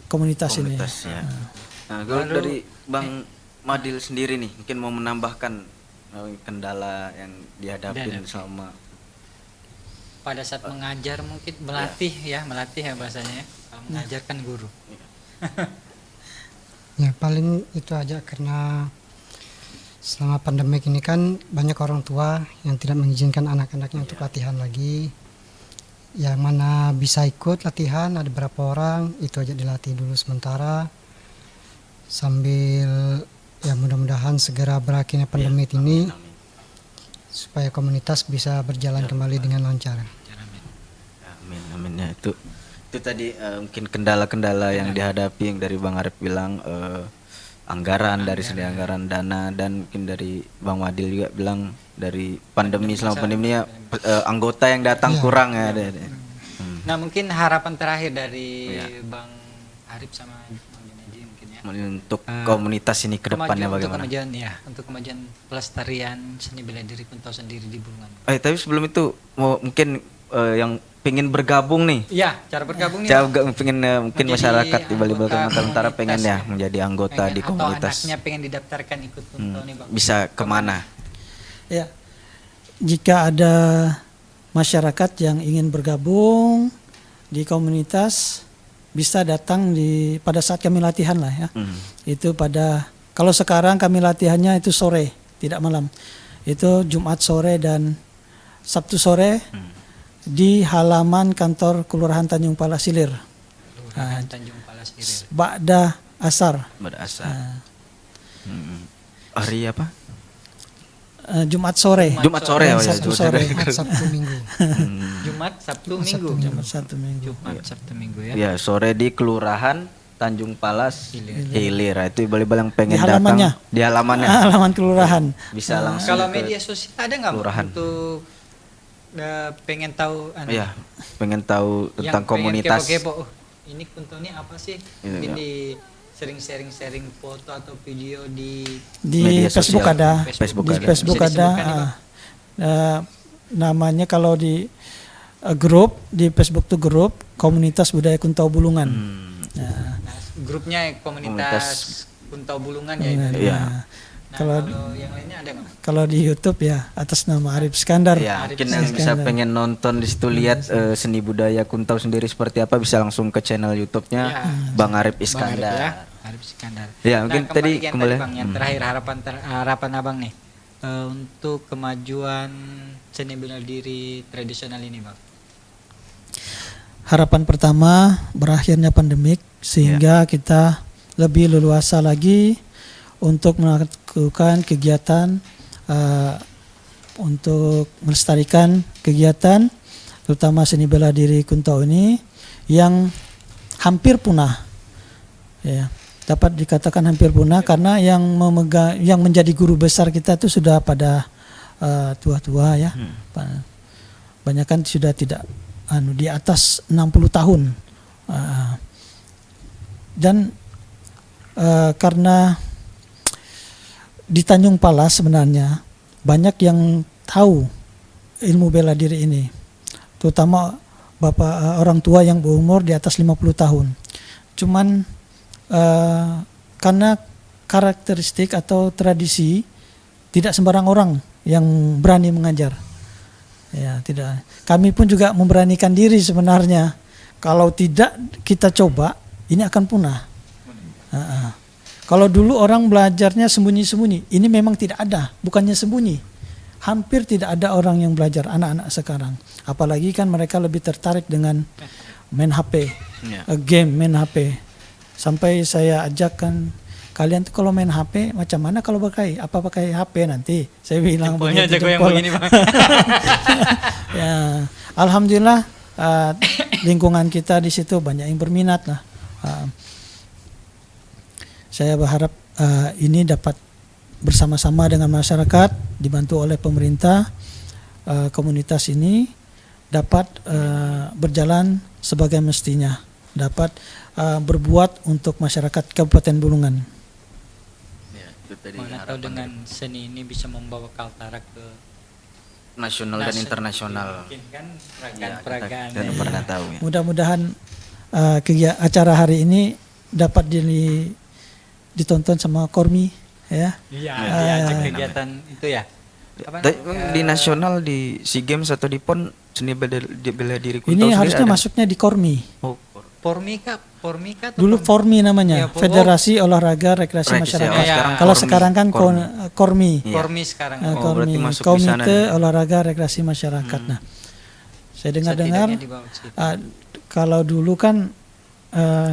komunitas ini. Ya. Nah, kalau dari Bang Madil sendiri nih, mungkin mau menambahkan kendala yang dihadapin selama Pada saat mengajar mungkin melatih ya bahasanya ya. Kalau mengajarkan guru. Ya paling itu aja, karena selama pandemik ini kan banyak orang tua yang tidak mengizinkan anak-anaknya untuk latihan lagi. Yang mana bisa ikut latihan ada berapa orang, itu aja dilatih dulu sementara sambil ya mudah-mudahan segera berakhirnya pandemi ini supaya komunitas bisa berjalan kembali dengan lancar. Amin ya. Itu tadi mungkin kendala-kendala yang dihadapi, yang dari Bang Arif bilang anggaran, dari segi anggaran dana, dan mungkin dari Bang Wadil juga bilang dari pandemi, selama pandemi ya anggota yang datang kurang ya. Nah mungkin harapan terakhir dari Bang Arif sama Bang Junaidi mungkin ya. Untuk komunitas ini ke depannya bagaimana? Untuk kemajuan pelestarian seni bela diri Kuntau sendiri di Bulungan. Tapi sebelum itu mungkin yang pengen bergabung nih. Iya, cara bergabung nih. Pengen mungkin menjadi masyarakat di Bali Kalimantan Utara pengen ya ya, menjadi anggota di komunitas. Atau anaknya pengen didaftarkan ikut Kuntau nih Bang. Bisa kemana? Ya, jika ada masyarakat yang ingin bergabung di komunitas bisa datang pada saat kami latihan lah ya. Itu kalau sekarang kami latihannya itu sore, tidak malam. Itu Jumat sore dan Sabtu sore di halaman kantor Kelurahan Tanjung Palas Silir. Tanjung Palas Silir. Ba'da asar. Hari apa? Jumat sore. Jumat sore. Sabtu sore. Sabtu Minggu. Jumat, Sabtu, Minggu. Jumat, Sabtu, Minggu ya. Ya, sore di Kelurahan Tanjung Palas Hilir. Itu balik-balik pengen Di halamannya. datang. Di halamannya. Halaman kelurahan. Bisa langsung. Kalau media sosial ada nggak untuk pengen tahu pengen tahu tentang komunitas. Kepo-kepo. Ini Kuntau ini apa sih? Ini sering sharing foto atau video di Facebook ada. Di Facebook ada. Namanya kalau di grup di Facebook tuh grup Komunitas Budaya Kuntau Bulungan. Nah, grupnya komunitas Kuntau Bulungan ya itu. Iya. Kalau yang lainnya ada nggak? Kalau di YouTube ya atas nama Arif Iskandar. Ya, mungkin yang bisa pengen nonton di situ lihat seni budaya Kuntau sendiri seperti apa bisa langsung ke channel YouTube-nya Bang Arif Iskandar. Arif Iskandar. Ya, mungkin tadi kembali Bang, yang terakhir harapan Abang nih untuk kemajuan seni bela diri tradisional ini, Bang. Harapan pertama berakhirnya pandemik sehingga kita lebih leluasa lagi untuk melakukan kegiatan untuk melestarikan kegiatan terutama seni bela diri Kuntau ini yang hampir punah. Ya, dapat dikatakan hampir punah karena yang menjadi guru besar kita itu sudah pada tua-tua ya. Banyak kan sudah tidak di atas 60 tahun Dan karena di Tanjung Palas sebenarnya banyak yang tahu ilmu bela diri ini, terutama orang tua yang berumur di atas 50 tahun. Cuman karena karakteristik atau tradisi, tidak sembarang orang yang berani mengajar. Ya, tidak. Kami pun juga memberanikan diri sebenarnya. Kalau tidak kita coba, ini akan punah. Kalau dulu orang belajarnya sembunyi-sembunyi, ini memang tidak ada, bukannya sembunyi. Hampir tidak ada orang yang belajar, anak-anak sekarang. Apalagi kan mereka lebih tertarik dengan main HP, game main HP. Sampai saya ajakkan, kalian tuh kalau main HP macam mana kalau pakai? Apa pakai HP nanti? Saya bilang Jempolnya begitu, jago yang jempol. begini, Bang. Ya, alhamdulillah lingkungan kita di situ banyak yang berminat lah. Saya berharap ini dapat bersama-sama dengan masyarakat, dibantu oleh pemerintah, komunitas ini dapat berjalan sebagai mestinya, dapat berbuat untuk masyarakat Kabupaten Bulungan. Ya, itu tadi Mana tahu harapan dengan seni ini bisa membawa Kaltara ke nasional dan internasional. Mungkin kan Ya, peragaan-peragaan. kita tidak pernah tahu ya. Mudah-mudahan acara hari ini dapat ditonton sama Kormi, ya. Iya, Ya, diajak ya. kegiatan itu ya. Apa Tapi namanya? di nasional, di SEA Games atau di PON, seni bela diri Kuntau Ini sendiri harusnya ada? masuknya di Kormi. Oh, Pormika atau Dulu Formi namanya, Ya, Federasi Olahraga Rekreasi Rekreasi, Masyarakat. oh, sekarang Kalau Kormi. sekarang kan Kormi. Iya. Pormi sekarang. Nah, Oh, berarti Kormi, masuk di sana Komite nih. Olahraga Rekreasi Masyarakat. Nah, saya dengar-dengar Setidaknya di bawah situ. kalau dulu kan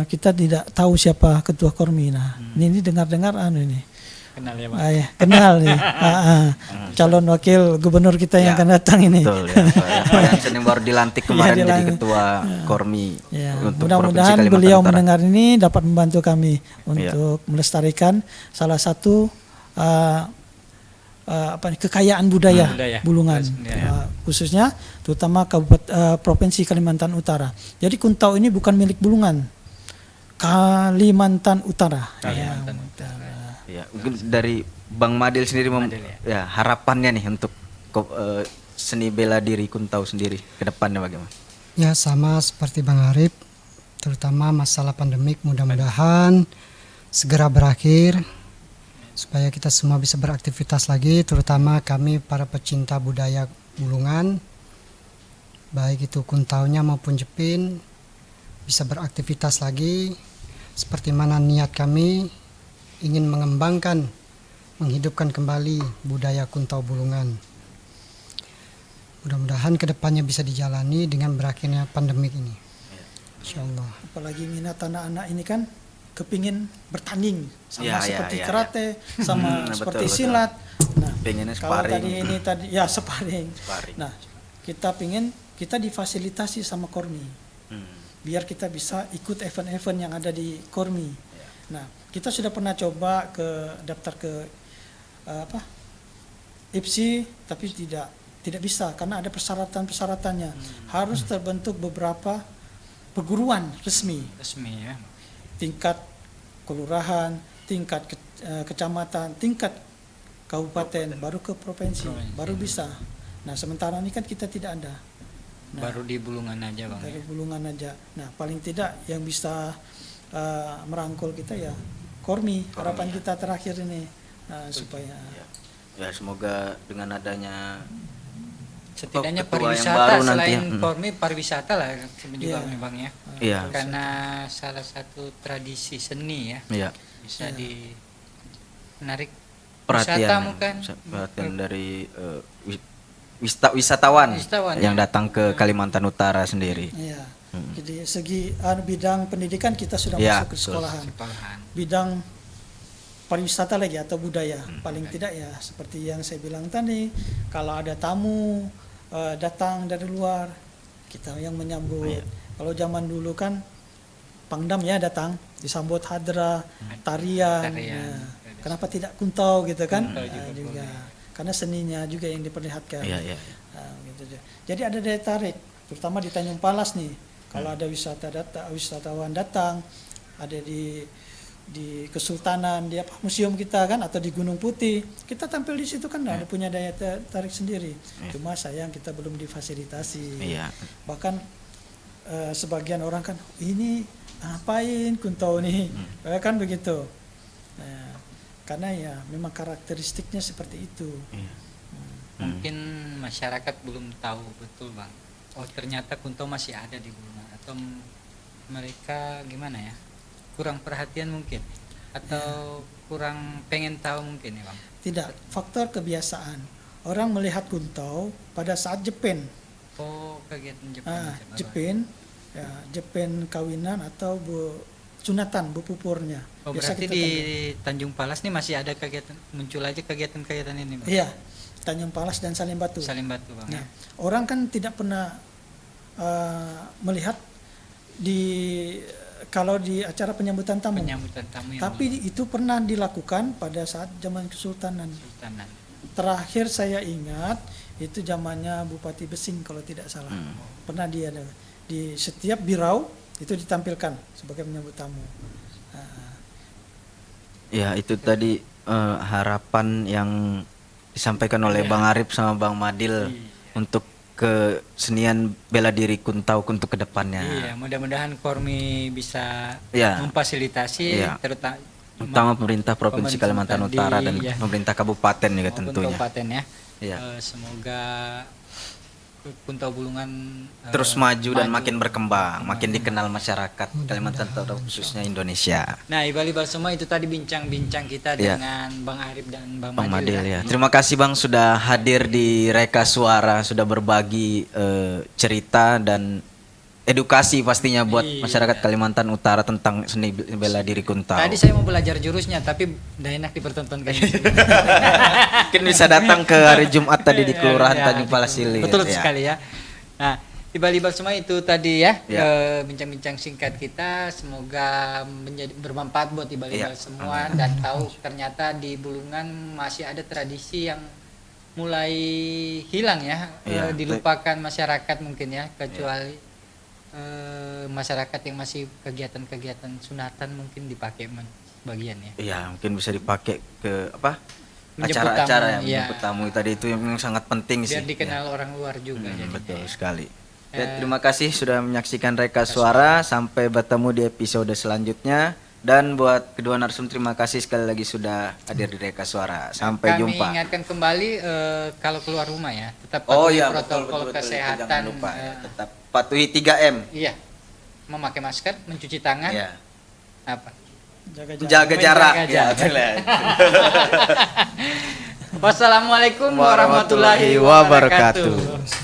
kita tidak tahu siapa ketua Kormi. Nah, ini dengar-dengar ini. Kenal ya, Bang. Ya, kenal nih. Calon wakil gubernur kita yang Ya, akan datang ini. betul ya. Yang seni baru dilantik kemarin jadi dilantik. ketua Kormi Ya, untuk mudah-mudahan Provinsi Kalimantan beliau Utara. mendengar ini dapat membantu kami untuk melestarikan salah satu kekayaan budaya Budaya. Bulungan, Ya. khususnya terutama Provinsi Kalimantan Utara. Jadi Kuntau ini bukan milik Bulungan, Kalimantan Utara. Kalimantan Utara. Ya, mungkin dari Bang Madil sendiri Madil, ya harapannya nih untuk seni bela diri Kuntau sendiri ke depannya bagaimana? Ya sama seperti Bang Arif, terutama masalah pandemik mudah-mudahan segera berakhir supaya kita semua bisa beraktivitas lagi, terutama kami para pecinta budaya Bulungan, baik itu Kuntaunya maupun Jepin, bisa beraktivitas lagi seperti mana niat kami ingin mengembangkan, menghidupkan kembali budaya Kuntau Bulungan. Mudah-mudahan kedepannya bisa dijalani dengan berakhirnya pandemik ini. Insyaallah. Apalagi minat anak-anak ini kan kepingin bertanding sama Ya, seperti ya, ya. karate, sama Betul, seperti betul. silat. Nah, Pengennya kalau sparring. tadi ya sparring. Sparring. Nah, kita difasilitasi sama Kormi, biar kita bisa ikut event-event yang ada di Kormi. Nah, kita sudah pernah coba daftar ke IPSI, tapi tidak bisa karena ada persyaratan-persyaratannya. Harus terbentuk beberapa perguruan resmi, Resmi ya. tingkat kelurahan, tingkat kecamatan, tingkat kabupaten, baru ke provinsi, baru bisa. Nah, sementara ini kan kita tidak ada. Nah, Baru di Bulungan aja, Bang. dari Bulungan aja. Nah, paling tidak yang bisa merangkul kita ya Kormi. Harapan kita terakhir ini supaya Ya semoga dengan adanya Setidaknya ketua yang pariwisata baru nanti selain ya. Kormi pariwisata lah juga Iya. Bang ya. Iya. Karena salah satu tradisi seni ya Iya. bisa di menarik Perhatian, wisata mungkin. perhatian dari wisatawan yang ya. datang ke Kalimantan Utara sendiri. ya. Jadi segi bidang pendidikan kita sudah Ya, masuk ke betul. sekolahan. Sekolahan. Bidang pariwisata lagi atau budaya paling tidak ya seperti yang saya bilang tadi, kalau ada tamu datang dari luar kita yang menyambut. Kalau zaman dulu kan Pangdam ya datang disambut hadra, tarian. Tarian. Kenapa tidak Kuntau gitu kan? Kuntau Juga karena seninya juga yang diperlihatkan. Iya, iya. Gitu. Jadi ada daya tarik terutama di Tanjung Palas nih. Kalau ada wisatawan datang, ada di Kesultanan, di apa museum kita kan, atau di Gunung Putih, kita tampil di situ kan, ada punya daya tarik sendiri. Cuma sayang kita belum difasilitasi. Iya. Bahkan sebagian orang kan, ini ngapain Kuntau nih, kan begitu. Nah, karena ya memang karakteristiknya seperti itu. Iya. Mungkin masyarakat belum tahu betul bang. Oh ternyata Kuntau masih ada di Bulungan, atau mereka gimana ya? Kurang perhatian mungkin, atau kurang pengen tahu mungkin ya bang. Tidak, faktor kebiasaan. Orang melihat Kuntau pada saat Jepen. Oh kegiatan Jepang. Jepen, ya, Jepen kawinan atau sunatan, pupurnya. Oh Biasa berarti kita di tampil. Tanjung Palas nih masih ada kegiatan, muncul aja kegiatan-kegiatan ini bang. Iya, Tanjung Palas dan Salim Batu. Salim Batu bang. Nah, orang kan tidak pernah melihat kalau di acara penyambutan tamu. Penyambutan tamu yang Tapi itu pernah dilakukan pada saat zaman Kesultanan. Sultanan. Terakhir saya ingat itu zamannya Bupati Besing kalau tidak salah. Pernah dia ada di setiap birau itu ditampilkan sebagai penyambut tamu. Ya itu tadi harapan yang disampaikan oleh Bang Arif sama Bang Madil untuk kesenian bela diri Kuntau untuk kedepannya. Iya, mudah-mudahan Kormi bisa Iya. memfasilitasi Iya. terutama Pemerintah Provinsi Kalimantan di- Utara dan ya, pemerintah kabupaten juga maupun tentunya. kabupaten ya. Iya. Semoga Kuntau Bulungan Terus maju dan makin berkembang, makin dikenal masyarakat Kalimantan Utara khususnya Indonesia. Nah, ibal-ibal semua itu tadi bincang-bincang kita Iya. dengan Bang Arif dan Bang Bang Madil Madil ya. Terima kasih Bang sudah hadir di Reka Suara, sudah berbagi cerita dan edukasi pastinya buat Iya. masyarakat Kalimantan Utara tentang seni bela diri Kuntau. Tadi saya mau belajar jurusnya tapi udah enak dipertontonkan. Mungkin bisa datang ke hari Jumat tadi di Kelurahan Ya, Tanjung Palas Silir. Betul Ya. sekali ya. Nah, ibal-ibal semua itu tadi ya, Ya. bincang-bincang singkat kita, semoga menjadi bermanfaat buat ibal-ibal Ya. semua dan tahu ternyata di Bulungan masih ada tradisi yang mulai hilang ya, Ya. dilupakan masyarakat mungkin ya, kecuali masyarakat yang masih kegiatan-kegiatan sunatan mungkin dipakai bagian ya. Iya, mungkin bisa dipakai ke apa? Menjemput Acara-acara tamu, yang ya. menjemput tamu tadi itu yang sangat penting sih. Biar dikenal Ya. orang luar juga jadinya Betul ya. sekali. Ya, terima kasih sudah menyaksikan Reka Suara. Sampai bertemu di episode selanjutnya. Dan buat kedua narsum terima kasih sekali lagi sudah hadir di Reka Suara. Sampai Kami jumpa. ingatkan kembali kalau keluar rumah ya, tetap Oh patuhi iya, protokol betul, kesehatan. Jangan lupa ya. Tetap patuhi 3M. Iya, memakai masker, mencuci tangan, Ya. apa? Jaga jarak. Menjaga Ya, jarak. betul ya. Wassalamualaikum Warahmatullahi warahmatullahi wabarakatuh. wabarakatuh.